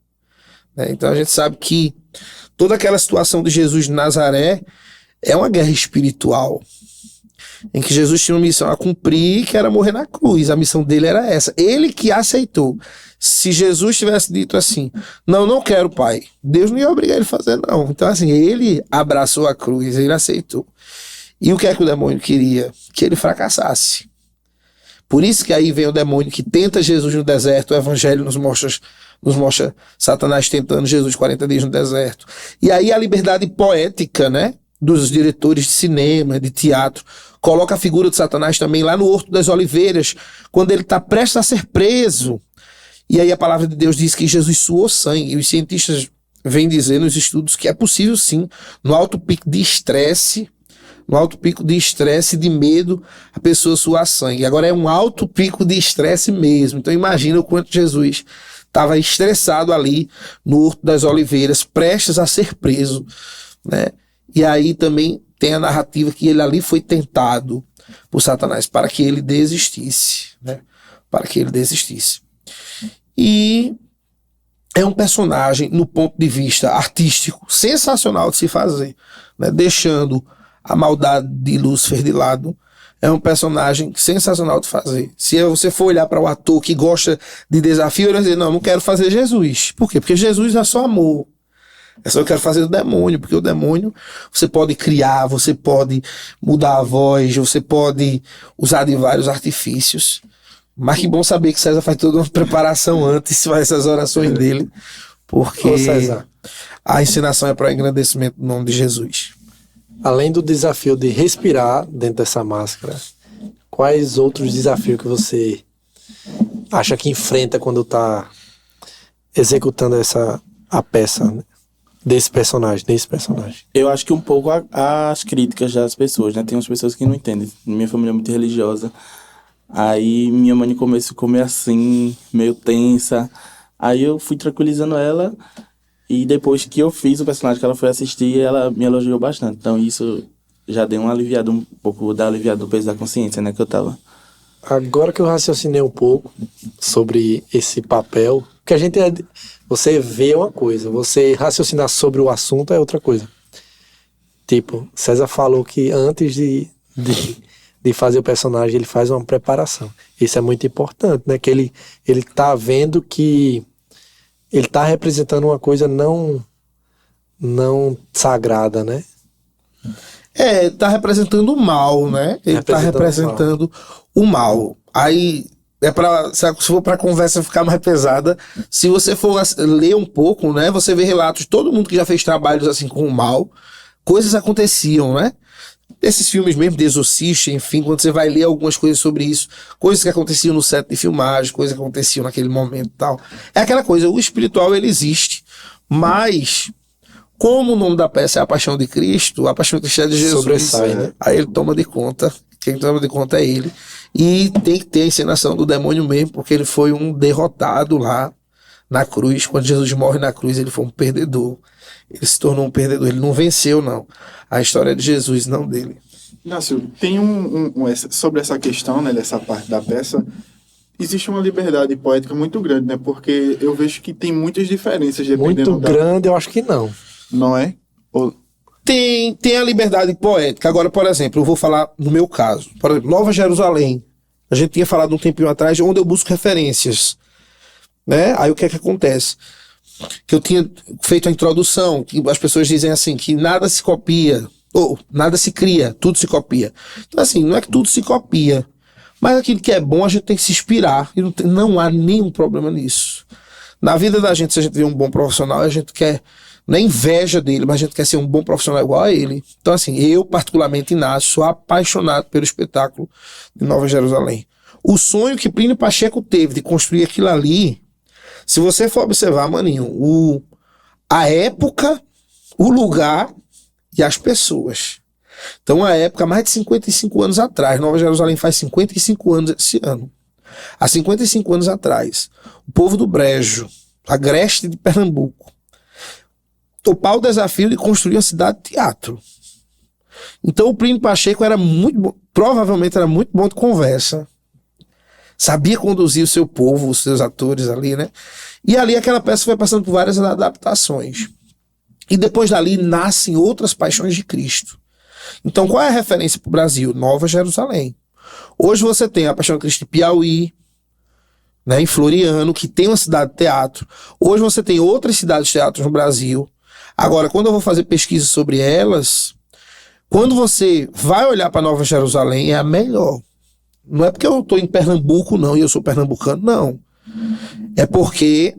Né? Então, a gente sabe que toda aquela situação de Jesus de Nazaré é uma guerra espiritual, em que Jesus tinha uma missão a cumprir, que era morrer na cruz. A missão dele era essa. Ele que aceitou. Se Jesus tivesse dito assim, não quero, Pai, Deus não ia obrigar ele a fazer, não. Então, assim, ele abraçou a cruz, ele aceitou. E o que é que o demônio queria? Que ele fracassasse. Por isso que aí vem o demônio que tenta Jesus no deserto. O evangelho nos mostra Satanás tentando Jesus 40 dias no deserto. E aí a liberdade poética, né, dos diretores de cinema, de teatro, coloca a figura de Satanás também lá no Horto das Oliveiras, quando ele está prestes a ser preso. E aí a palavra de Deus diz que Jesus suou sangue. E os cientistas vêm dizer nos estudos que é possível sim, no alto pico de estresse, de medo, a pessoa suar sangue. Agora é um alto pico de estresse mesmo. Então imagina o quanto Jesus estava estressado ali no Horto das Oliveiras, prestes a ser preso, né? E aí também tem a narrativa que ele ali foi tentado por Satanás para que ele desistisse, né? Para que ele desistisse. E é um personagem, no ponto de vista artístico, sensacional de se fazer, né? Deixando a maldade de Lúcifer de lado. É um personagem sensacional de fazer. Se você for olhar para o ator que gosta de desafio, ele vai dizer, não quero fazer Jesus. Por quê? Porque Jesus é só amor. É só eu quero fazer o demônio, porque o demônio você pode criar, você pode mudar a voz, você pode usar de vários artifícios. Mas que bom saber que César faz toda uma preparação antes, faz essas orações dele, porque a encenação é para o engrandecimento do nome de Jesus. Além do desafio de respirar dentro dessa máscara, quais outros desafios que você acha que enfrenta quando está executando a peça, né? Desse personagem? Eu acho que um pouco as críticas das pessoas, né? Tem umas pessoas que não entendem. Minha família é muito religiosa. Aí minha mãe no começo ficou meio assim, meio tensa. Aí eu fui tranquilizando ela. E depois que eu fiz o personagem que ela foi assistir, ela me elogiou bastante. Então isso já deu um pouco do peso da consciência, né? Que eu tava. Agora que eu raciocinei um pouco sobre esse papel, que a gente você vê uma coisa, você raciocinar sobre o assunto é outra coisa. Tipo, César falou que antes de fazer o personagem, ele faz uma preparação. Isso é muito importante, né? Que ele tá vendo que ele tá representando uma coisa não sagrada, né? Tá representando o mal, né? Ele tá representando o mal. Aí, se for pra conversa ficar mais pesada, se você for ler um pouco, né? Você vê relatos de todo mundo que já fez trabalhos assim com o mal, coisas aconteciam, né? Esses filmes mesmo de Exorcista, enfim, quando você vai ler algumas coisas sobre isso, coisas que aconteciam no set de filmagem, coisas que aconteciam naquele momento e tal. É aquela coisa, o espiritual ele existe, mas como o nome da peça é a Paixão de Cristo, a Paixão Cristã de Jesus, sobressai, né? Aí ele toma de conta, quem toma de conta é ele. E tem que ter a encenação do demônio mesmo, porque ele foi um derrotado lá na cruz. Quando Jesus morre na cruz, ele foi um perdedor. Ele se tornou um perdedor, ele não venceu, não. A história é de Jesus, não dele. Inácio, tem sobre essa questão, né, dessa parte da peça, existe uma liberdade poética muito grande, né? Porque eu vejo que tem muitas diferenças dependendo muito grande, eu acho que não. Não é? Tem a liberdade poética. Agora, por exemplo, eu vou falar no meu caso. Por exemplo, Nova Jerusalém. A gente tinha falado um tempinho atrás, onde eu busco referências. Né? Aí o que é que acontece? que eu tinha feito a introdução, que as pessoas dizem assim, que nada se copia, ou nada se cria, tudo se copia. Então assim, não é que tudo se copia, mas aquilo que é bom a gente tem que se inspirar, e não há nenhum problema nisso. Na vida da gente, se a gente vê um bom profissional, a gente quer, não é inveja dele, mas a gente quer ser um bom profissional igual a ele. Então assim, eu particularmente, Inácio, sou apaixonado pelo espetáculo de Nova Jerusalém. O sonho que Plínio Pacheco teve de construir aquilo ali, se você for observar, maninho, a época, o lugar e as pessoas. Então, a época, mais de 55 anos atrás, Nova Jerusalém faz 55 anos esse ano. Há 55 anos atrás, o povo do Brejo, agreste de Pernambuco, topar o desafio de construir uma cidade de teatro. Então, o Plínio Pacheco era provavelmente era muito bom de conversa. Sabia conduzir o seu povo, os seus atores ali, né? E ali aquela peça foi passando por várias adaptações. E depois dali nascem outras paixões de Cristo. Então qual é a referência para o Brasil? Nova Jerusalém. Hoje você tem a Paixão de Cristo de Piauí, né, em Floriano, que tem uma cidade de teatro. Hoje você tem outras cidades de teatro no Brasil. Agora, quando eu vou fazer pesquisa sobre elas, quando você vai olhar para Nova Jerusalém, é a melhor. Não é porque eu estou em Pernambuco, não, e eu sou pernambucano, não. É porque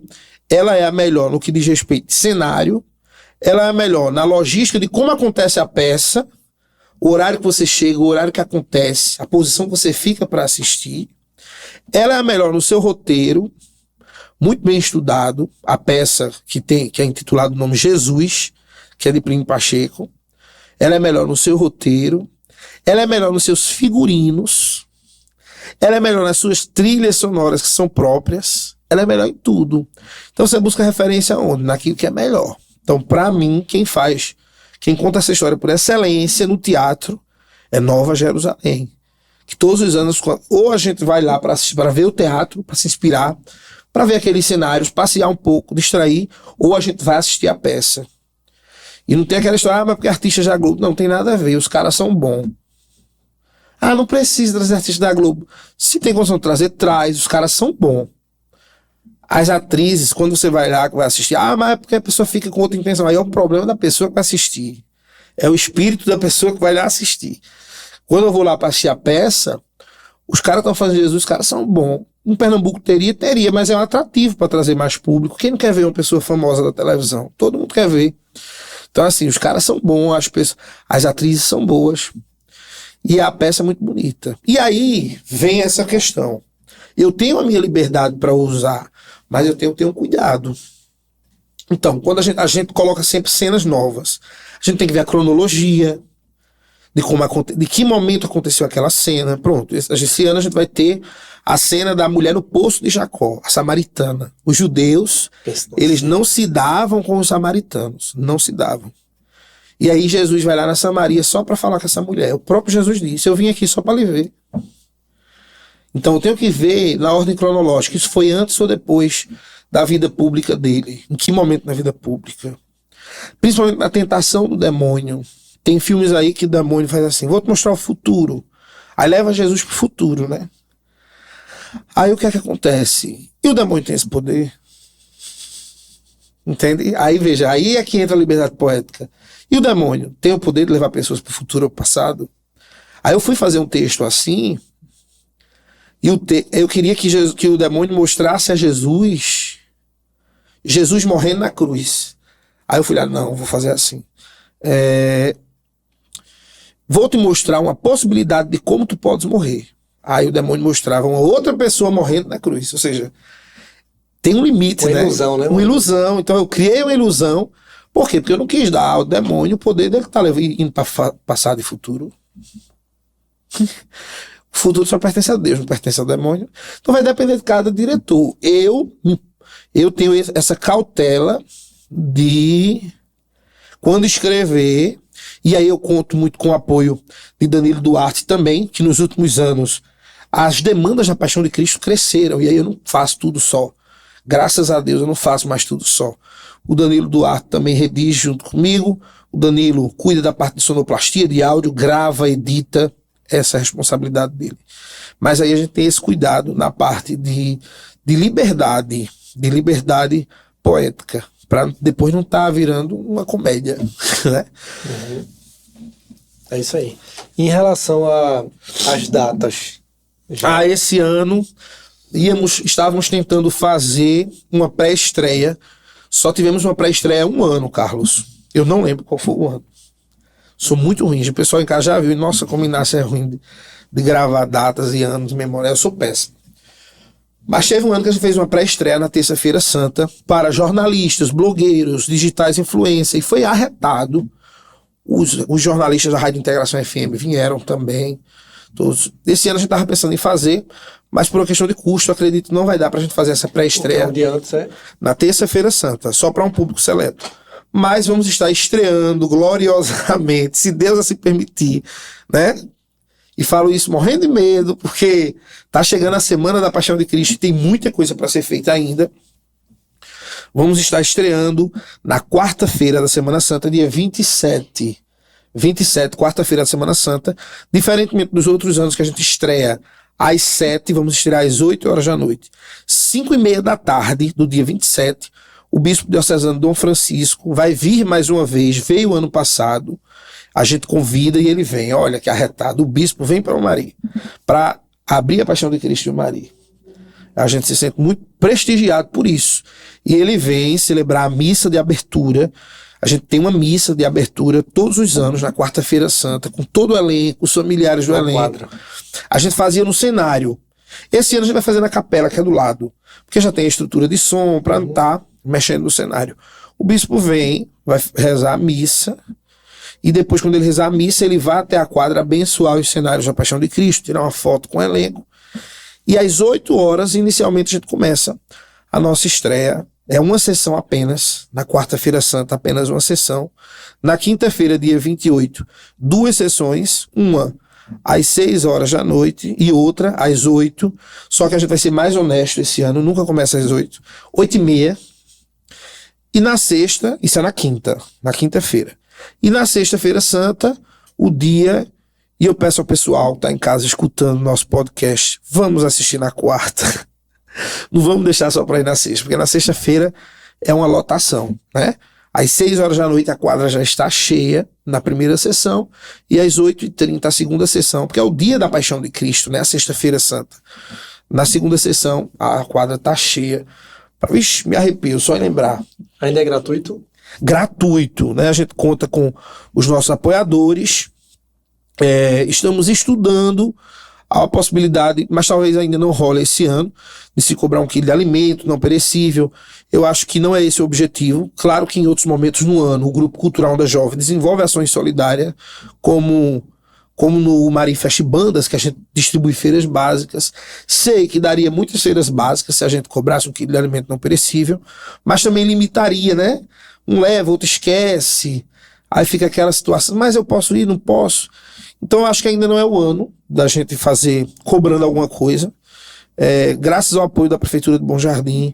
ela é a melhor no que diz respeito de cenário, ela é a melhor na logística de como acontece a peça, o horário que você chega, o horário que acontece, a posição que você fica para assistir. Ela é a melhor no seu roteiro, muito bem estudado, a peça que é intitulada o nome Jesus, que é de Plínio Pacheco. Ela é melhor no seu roteiro, ela é melhor nos seus figurinos, ela é melhor nas suas trilhas sonoras que são próprias, ela é melhor em tudo. Então você busca referência onde? Naquilo que é melhor. Então, para mim, quem conta essa história por excelência no teatro é Nova Jerusalém. Que todos os anos, ou a gente vai lá para ver o teatro, para se inspirar, para ver aqueles cenários, passear um pouco, distrair, ou a gente vai assistir a peça. E não tem aquela história, mas porque artistas da Globo. Não tem nada a ver, os caras são bons. Não precisa trazer artistas da Globo. Se tem condição de trazer, traz, os caras são bons. As atrizes, quando você vai lá, que vai assistir, mas é porque a pessoa fica com outra intenção. Aí é o problema da pessoa que vai assistir. É o espírito da pessoa que vai lá assistir. Quando eu vou lá para assistir a peça, os caras estão fazendo Jesus, os caras são bons. Em Pernambuco teria, mas é um atrativo para trazer mais público. Quem não quer ver uma pessoa famosa da televisão? Todo mundo quer ver. Então, assim, os caras são bons, as atrizes são boas. E a peça é muito bonita. E aí vem essa questão. Eu tenho a minha liberdade para usar, mas eu tenho que ter um cuidado. Então, quando a gente coloca sempre cenas novas, a gente tem que ver a cronologia de que momento aconteceu aquela cena. Pronto, esse ano a gente vai ter a cena da mulher no poço de Jacó, a samaritana. Os judeus, eles não se davam com os samaritanos, não se davam. E aí Jesus vai lá na Samaria só para falar com essa mulher. O próprio Jesus disse, eu vim aqui só para lhe ver. Então eu tenho que ver na ordem cronológica, isso foi antes ou depois da vida pública dele. Em que momento na vida pública? Principalmente na tentação do demônio. Tem filmes aí que o demônio faz assim, vou te mostrar o futuro. Aí leva Jesus pro futuro, né? Aí o que é que acontece? E o demônio tem esse poder? Entende? Aí veja, aí é que entra a liberdade poética. E o demônio tem o poder de levar pessoas pro futuro ou pro passado? Aí eu fui fazer um texto assim, e eu queria que o demônio mostrasse a Jesus morrendo na cruz. Aí eu falei, não, vou fazer assim. Vou te mostrar uma possibilidade de como tu podes morrer. Aí o demônio mostrava uma outra pessoa morrendo na cruz. Ou seja, tem um limite, né? Uma ilusão, né? Uma ilusão. Então eu criei uma ilusão. Por quê? Porque eu não quis dar ao demônio o poder dele estar indo para passado e futuro. O futuro só pertence a Deus, não pertence ao demônio. Então vai depender de cada diretor. Eu tenho essa cautela de, quando escrever, e aí eu conto muito com o apoio de Danilo Duarte também, que nos últimos anos as demandas da Paixão de Cristo cresceram, e aí eu não faço tudo só. Graças a Deus eu não faço mais tudo só. O Danilo Duarte também redige junto comigo, o Danilo cuida da parte de sonoplastia, de áudio, grava, edita, essa é a responsabilidade dele. Mas aí a gente tem esse cuidado na parte de liberdade poética, para depois não estar virando uma comédia, né? É isso aí. Em relação às datas, Esse ano estávamos tentando fazer uma pré-estreia. Só tivemos uma pré-estreia há um ano, Carlos. Eu não lembro qual foi o ano. Sou muito ruim. O pessoal em casa já viu. Nossa, como Inácio é ruim de gravar datas e anos de memória. Eu sou péssimo. Mas teve um ano que a gente fez uma pré-estreia na Terça-feira Santa para jornalistas, blogueiros, digitais influencers. E foi arretado. Os jornalistas da Rádio Integração FM vieram também. Todos. Esse ano a gente estava pensando em fazer, mas por uma questão de custo, acredito que não vai dar para a gente fazer essa pré-estreia um dia antes, na Terça-feira Santa, só para um público seleto. Mas vamos estar estreando gloriosamente, se Deus assim permitir, né? E falo isso morrendo de medo, porque tá chegando a Semana da Paixão de Cristo e tem muita coisa para ser feita ainda. Vamos estar estreando na quarta-feira da Semana Santa, dia 27, quarta-feira da Semana Santa. Diferentemente dos outros anos que a gente estreia às 7, vamos estrear às 8 horas da noite. 5:30 da tarde do dia 27, o bispo diocesano Dom Francisco vai vir mais uma vez, veio ano passado, a gente convida e ele vem. Olha que arretado, o bispo vem para o Mari, para abrir a Paixão de Cristo em Mari. A gente se sente muito prestigiado por isso. E ele vem celebrar a missa de abertura. A gente tem uma missa de abertura todos os anos, na quarta-feira santa, com todo o elenco, os familiares do elenco. A gente fazia no cenário. Esse ano a gente vai fazer na capela, que é do lado. Porque já tem a estrutura de som, para não estar mexendo no cenário. O bispo vem, vai rezar a missa. E depois, quando ele rezar a missa, ele vai até a quadra abençoar os cenários da Paixão de Cristo, tirar uma foto com o elenco. E às 8 horas, inicialmente, a gente começa a nossa estreia. É uma sessão apenas. Na quarta-feira santa, apenas uma sessão. Na quinta-feira, dia 28, 2 sessões. Uma às 6 horas da noite e outra às 8. Só que a gente vai ser mais honesto esse ano. Nunca começa às 8. 8:30. E na sexta, isso é na quinta-feira. E na sexta-feira santa, o dia... E eu peço ao pessoal que está em casa escutando nosso podcast, vamos assistir na quarta. Não vamos deixar só para ir na sexta, porque na sexta-feira é uma lotação, né? Às 6 horas da noite a quadra já está cheia na primeira sessão e às 8h30 a segunda sessão, porque é o dia da Paixão de Cristo, né? A sexta-feira santa. Na segunda sessão a quadra está cheia. Vixe, me arrepio só em lembrar. Ainda é gratuito? Gratuito, né? A gente conta com os nossos apoiadores. Estamos estudando a possibilidade, mas talvez ainda não role esse ano, de se cobrar 1 quilo de alimento não perecível. Eu acho que não é esse o objetivo. Claro que em outros momentos no ano o Grupo Cultural da Jovem desenvolve ações solidárias, como no Mari Fest Bandas, que a gente distribui feiras básicas. Sei que daria muitas feiras básicas se a gente cobrasse 1 quilo de alimento não perecível, mas também limitaria, né? Um leva, outro esquece. Aí fica aquela situação, mas eu posso ir, não posso. Então eu acho que ainda não é o ano da gente fazer, cobrando alguma coisa. Graças ao apoio da Prefeitura de Bom Jardim,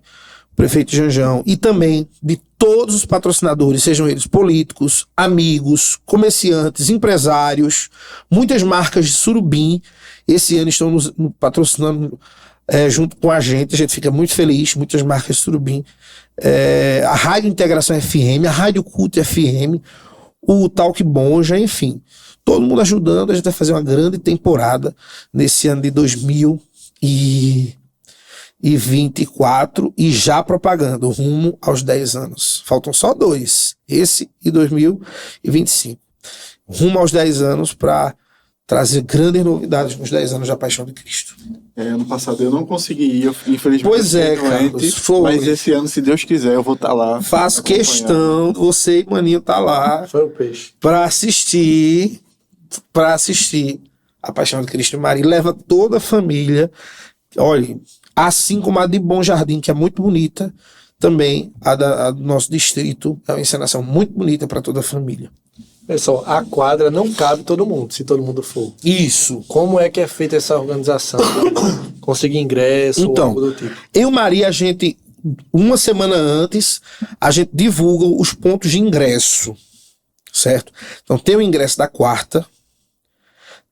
prefeito Janjão, e também de todos os patrocinadores, sejam eles políticos, amigos, comerciantes, empresários, muitas marcas de Surubim, esse ano estão nos patrocinando junto com a gente fica muito feliz, muitas marcas de Surubim, a Rádio Integração FM, a Rádio Culto FM, o Talk Bonja, enfim, todo mundo ajudando. A gente vai fazer uma grande temporada nesse ano de 2024 e já propagando rumo aos 10 anos. Faltam só 2, esse e 2025. Rumo aos 10 anos para trazer grandes novidades nos 10 anos da Paixão de Cristo. Ano passado eu não consegui ir, infelizmente. Pois é, Carlos, foi. Mas esse ano, se Deus quiser, eu vou estar lá. Faço questão, você e Maninho tá lá. Foi o peixe. Para assistir a Paixão de Cristo e Maria. Leva toda a família. Olha, assim como a de Bom Jardim, que é muito bonita, também a do nosso distrito é uma encenação muito bonita para toda a família. Pessoal, a quadra não cabe todo mundo, se todo mundo for. Isso. Como é que é feita essa organização? Conseguir ingresso então, ou algo do tipo? Eu e Maria, a gente, uma semana antes, a gente divulga os pontos de ingresso, certo? Então tem o ingresso da quarta,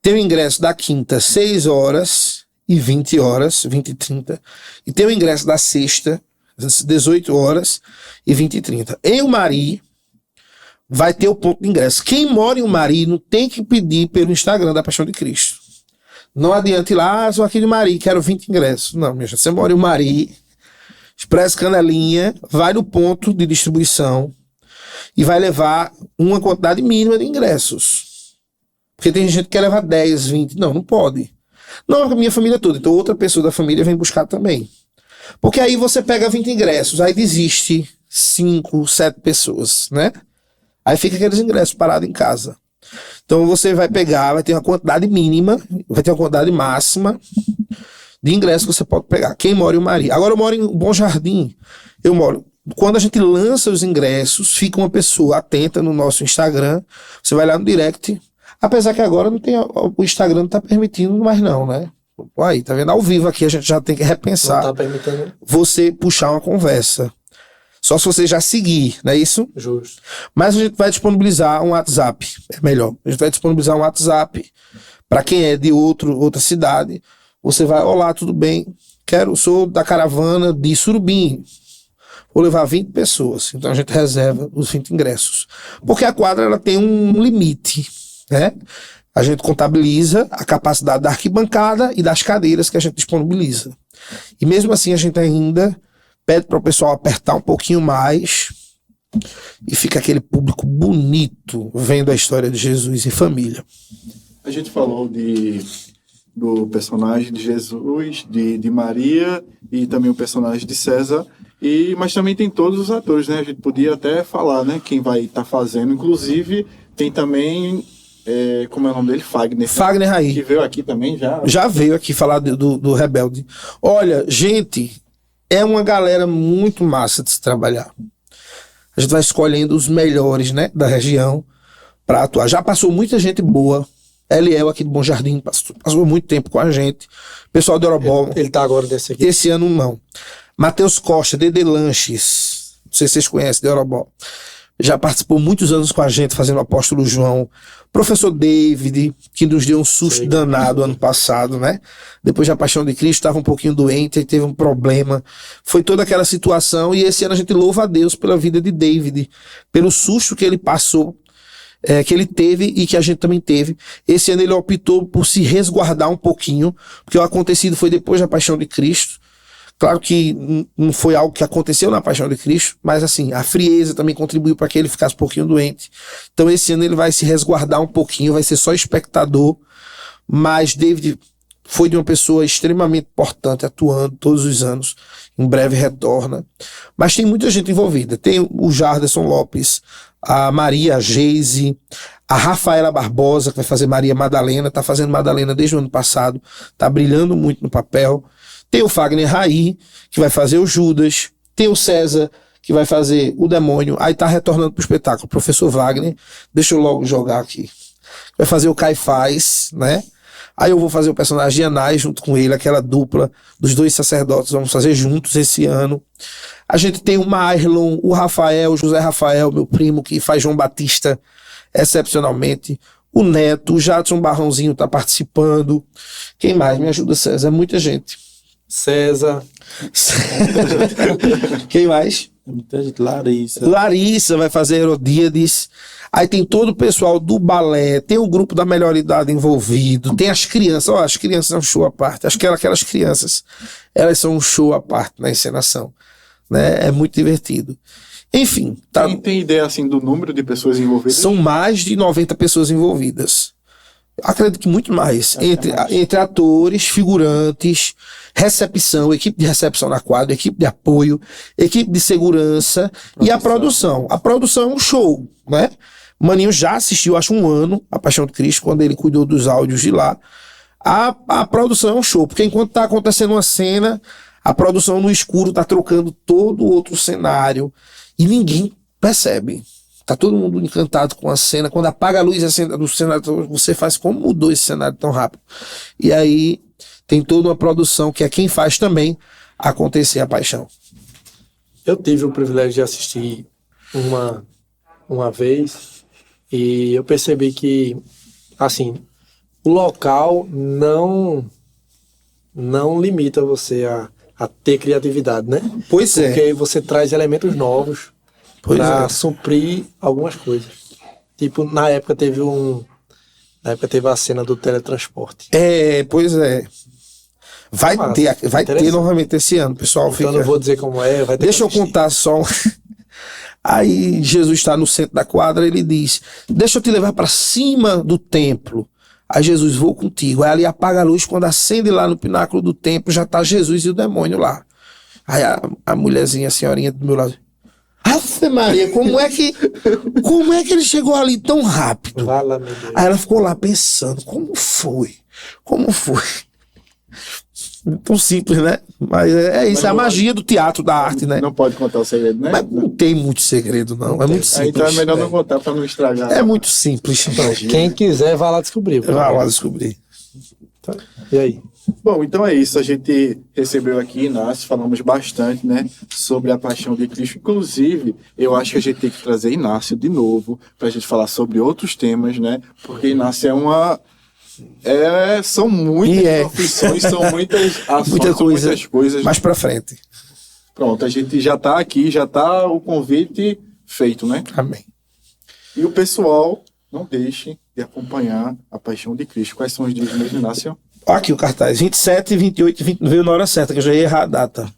tem o ingresso da quinta, 6 horas e 20 horas, 20 e 30, e tem o ingresso da sexta, às 18 horas e 20 e 30. Em Umari, vai ter o ponto de ingresso. Quem mora em Umari não tem que pedir pelo Instagram da Paixão de Cristo. Não adianta ir lá, sou aqui de Umari, quero 20 ingressos. Não, minha gente, você mora em Umari, Expresso Canelinha, vai no ponto de distribuição e vai levar uma quantidade mínima de ingressos. Porque tem gente que quer levar 10, 20. Não pode. Não a minha família toda, então outra pessoa da família vem buscar também. Porque aí você pega 20 ingressos, aí desiste 5, 7 pessoas, né? Aí fica aqueles ingressos parados em casa. Então você vai pegar, vai ter uma quantidade mínima, vai ter uma quantidade máxima de ingressos que você pode pegar. Quem mora em Umari? Agora eu moro em Bom Jardim. Quando a gente lança os ingressos, fica uma pessoa atenta no nosso Instagram. Você vai lá no direct. Apesar que agora o Instagram não está permitindo mais não, né? Aí, tá vendo? Ao vivo aqui a gente já tem que repensar. Não tá permitindo. Você puxar uma conversa. Só se você já seguir, não é isso? Justo. Mas a gente vai disponibilizar um WhatsApp. É melhor. A gente vai disponibilizar um WhatsApp para quem é de outra cidade. Você vai, olá, tudo bem? Sou da caravana de Surubim. Vou levar 20 pessoas. Então a gente reserva os 20 ingressos. Porque a quadra ela tem um limite, né? A gente contabiliza a capacidade da arquibancada e das cadeiras que a gente disponibiliza. E mesmo assim a gente ainda pede para o pessoal apertar um pouquinho mais e fica aquele público bonito vendo a história de Jesus e família. A gente falou do personagem de Jesus, de Maria e também o personagem de César, mas também tem todos os atores, né? A gente podia até falar, né? Quem vai estar fazendo, inclusive tem também, como é o nome dele? Fagner Raí. Que veio aqui também já. Já veio aqui falar do Rebelde. Olha, gente, é uma galera muito massa de se trabalhar. A gente vai escolhendo os melhores, né, da região para atuar. Já passou muita gente boa. Eliel aqui do Bom Jardim passou muito tempo com a gente. Pessoal do Orobó. Ele tá agora desse aqui. Esse ano não. Matheus Costa, Dede Lanches. Não sei se vocês conhecem, de Orobó. Já participou muitos anos com a gente fazendo o Apóstolo João. Professor David, que nos deu um susto danado ano passado, né? Depois da Paixão de Cristo, estava um pouquinho doente, e teve um problema. Foi toda aquela situação e esse ano a gente louva a Deus pela vida de David, pelo susto que ele passou, que ele teve e que a gente também teve. Esse ano ele optou por se resguardar um pouquinho, porque o acontecido foi depois da Paixão de Cristo. Claro que não foi algo que aconteceu na Paixão de Cristo, mas assim, a frieza também contribuiu para que ele ficasse um pouquinho doente. Então esse ano ele vai se resguardar um pouquinho, vai ser só espectador, mas David foi de uma pessoa extremamente importante, atuando todos os anos, em breve retorna. Mas tem muita gente envolvida, tem o Jarderson Lopes, a Maria Geise, a Rafaela Barbosa, que vai fazer Maria Madalena, tá fazendo Madalena desde o ano passado, tá brilhando muito no papel. Tem o Fagner Raí, que vai fazer o Judas. Tem o César, que vai fazer o Demônio. Aí tá retornando pro espetáculo. Professor Wagner, deixa eu logo jogar aqui. Vai fazer o Caifás, né? Aí eu vou fazer o personagem de Anás junto com ele, aquela dupla dos dois sacerdotes. Vamos fazer juntos esse ano. A gente tem o Marlon, o Rafael, o José Rafael, meu primo, que faz João Batista excepcionalmente. O Neto, o Jadson Barrãozinho tá participando. Quem mais? Me ajuda, César. É muita gente. César. Quem mais? Muita gente. Larissa. Larissa vai fazer Herodíades. Aí tem todo o pessoal do balé, tem o grupo da melhor idade envolvido, tem as crianças. Ó, as crianças são um show à parte. Acho que aquelas crianças, elas são um show à parte na encenação, né? É muito divertido. Enfim. Tá... Tem ideia assim do número de pessoas envolvidas? São mais de 90 pessoas envolvidas. Acredito que muito mais. Entre atores, figurantes, recepção, equipe de recepção na quadra, equipe de apoio, equipe de segurança e a produção. A produção é um show, né? Maninho já assistiu, acho 1 ano, a Paixão de Cristo, quando ele cuidou dos áudios de lá. A produção é um show, porque enquanto tá acontecendo uma cena, a produção no escuro tá trocando todo outro cenário e ninguém percebe. Tá todo mundo encantado com a cena. Quando apaga a luz do cenário, você faz como mudou esse cenário tão rápido. E aí tem toda uma produção que é quem faz também acontecer a paixão. Eu tive o privilégio de assistir uma vez e eu percebi que, assim, o local não limita você a ter criatividade, né? Pois é. Porque aí você traz elementos novos Pois para é. suprir algumas coisas. Tipo, na época teve a cena do teletransporte. Pois é. Vai Massa, ter interessante. novamente esse ano, pessoal. Então eu não vou dizer como é, vai ter Deixa eu que assistir. contar só. Aí Jesus está no centro da quadra, ele diz: deixa eu te levar para cima do templo. Aí Jesus, vou contigo. Aí ele apaga a luz, quando acende lá no pináculo do templo, já tá Jesus e o demônio lá. Aí a mulherzinha, a senhorinha do meu lado: Ave Maria, como é que ele chegou ali tão rápido? Vai lá, meu Deus. Aí ela ficou lá pensando: como foi? Tão simples, né? Mas é isso, Mas é a não- magia do teatro, da arte, né? Não pode contar o segredo, né? Mas não tem muito segredo, não. É muito Aí então é simples. melhor não contar pra não estragar. É muito simples. Quem quiser, vai lá descobrir. Vai lá descobrir. Tá. E aí? Bom, então é isso. A gente recebeu aqui Inácio, falamos bastante, né, sobre a paixão de Cristo. Inclusive, eu acho que a gente tem que trazer Inácio de novo para a gente falar sobre outros temas, né? Porque Inácio são muitas E é. profissões, são muitas ações, Muita são coisa. muitas coisas. Mais pra frente. Pronto, a gente já está aqui, já está o convite feito, né? Amém. E o pessoal, não deixe de acompanhar a paixão de Cristo. Quais são os dias mesmo, Inácio? Ó, aqui o cartaz. 27, 28 e 29. Veio na hora certa, que eu já ia errar a data.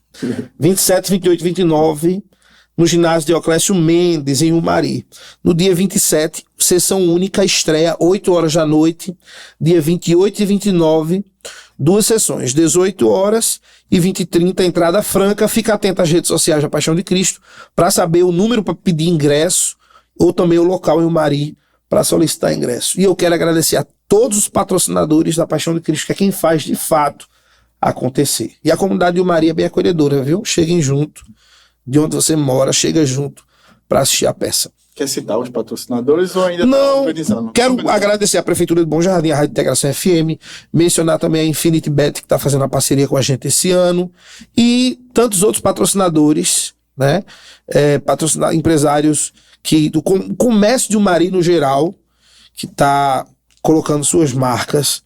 27, 28 e 29, no ginásio Dioclésio Mendes, em Umari. No dia 27, sessão única, estreia, 8 horas da noite. Dia 28 e 29, 2 sessões, 18 horas e 20 e 30, entrada franca. Fica atento às redes sociais da Paixão de Cristo para saber o número para pedir ingresso ou também o local em Umari para solicitar ingresso. E eu quero agradecer a todos os patrocinadores da Paixão de Cristo, que é quem faz de fato acontecer. E a comunidade de Umari é bem acolhedora, viu? Cheguem junto, de onde você mora, chega junto para assistir a peça. Quer citar os patrocinadores ou ainda está Não, organizando? quero agradecer a Prefeitura de Bom Jardim, a Rádio Integração FM, mencionar também a Infinity Bet, que está fazendo a parceria com a gente esse ano, e tantos outros patrocinadores, né? Empresários do comércio de Umari no geral, que está colocando suas marcas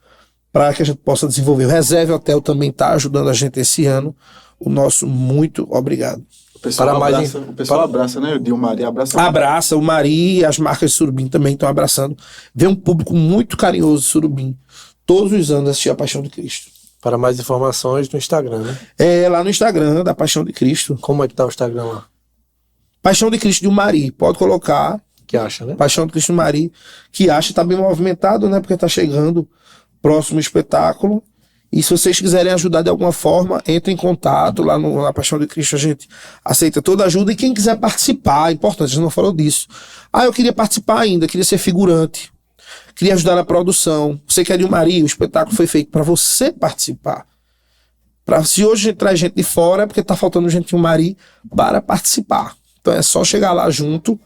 para que a gente possa desenvolver. O Reserve Hotel também está ajudando a gente esse ano. O nosso muito obrigado. O pessoal Para mais abraça, o pessoal abraça, né? O Dilmari abraça. Abraça o Mari e as marcas de Surubim também estão abraçando. Vê um público muito carinhoso de Surubim. Todos os anos assistir a Paixão de Cristo. Para mais informações no Instagram, né? É lá no Instagram da Paixão de Cristo. Como é que tá o Instagram lá? Paixão de Cristo de Umari. Pode colocar Que acha, né? Paixão de Cristo de Umari, que acha está bem movimentado, né? Porque está chegando próximo espetáculo. E se vocês quiserem ajudar de alguma forma, entre em contato lá na Paixão de Cristo. A gente aceita toda ajuda. E quem quiser participar, é importante, a gente não falou disso. Eu queria participar ainda, queria ser figurante. Queria ajudar na produção. Você que é de Umari, o espetáculo foi feito para você participar. Se hoje a gente traz gente de fora, é porque está faltando gente de Umari para participar. Então é só chegar lá junto.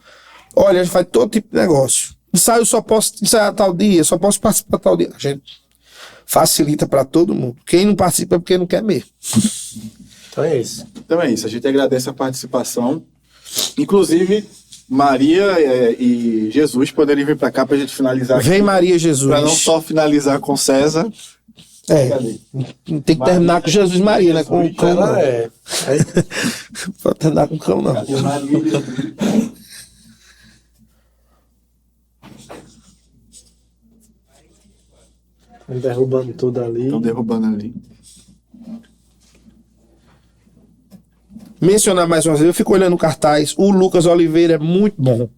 Olha, a gente faz todo tipo de negócio. Ensaio, eu só posso ensaiar tal dia, só posso participar tal dia. A gente facilita para todo mundo. Quem não participa é porque não quer mesmo. Então é isso. Então é isso, a gente agradece a participação. Inclusive, Maria e Jesus poderem vir para cá para a gente finalizar Vem Maria Jesus. Para não só finalizar com César. Cadê? Tem que terminar com Jesus e Maria, né? Com o cão, não. Ela é. Pode terminar com o cão, não. Maria e Jesus. Estão derrubando tudo ali. Estão derrubando ali. Mencionar mais uma vez, eu fico olhando o cartaz, o Lucas Oliveira é muito bom.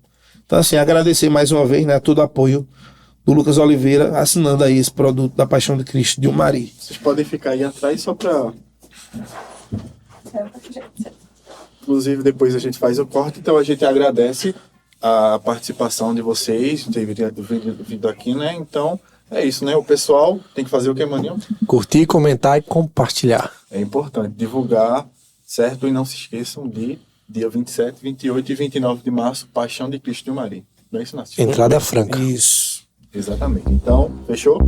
Então, assim, agradecer mais uma vez, né, todo o apoio do Lucas Oliveira, assinando aí esse produto da Paixão de Cristo de Umari. Vocês podem ficar aí atrás só para... Inclusive, depois a gente faz o corte, então a gente agradece a participação de vocês, de ter vindo aqui, né? Então, é isso, né? O pessoal tem que fazer o que, Maninho? Curtir, comentar e compartilhar. É importante divulgar, certo? E não se esqueçam de dia 27, 28 e 29 de março, Paixão de Cristo de Umari. Não é isso, Nácio? Entrada franca. Isso. Exatamente. Então, fechou?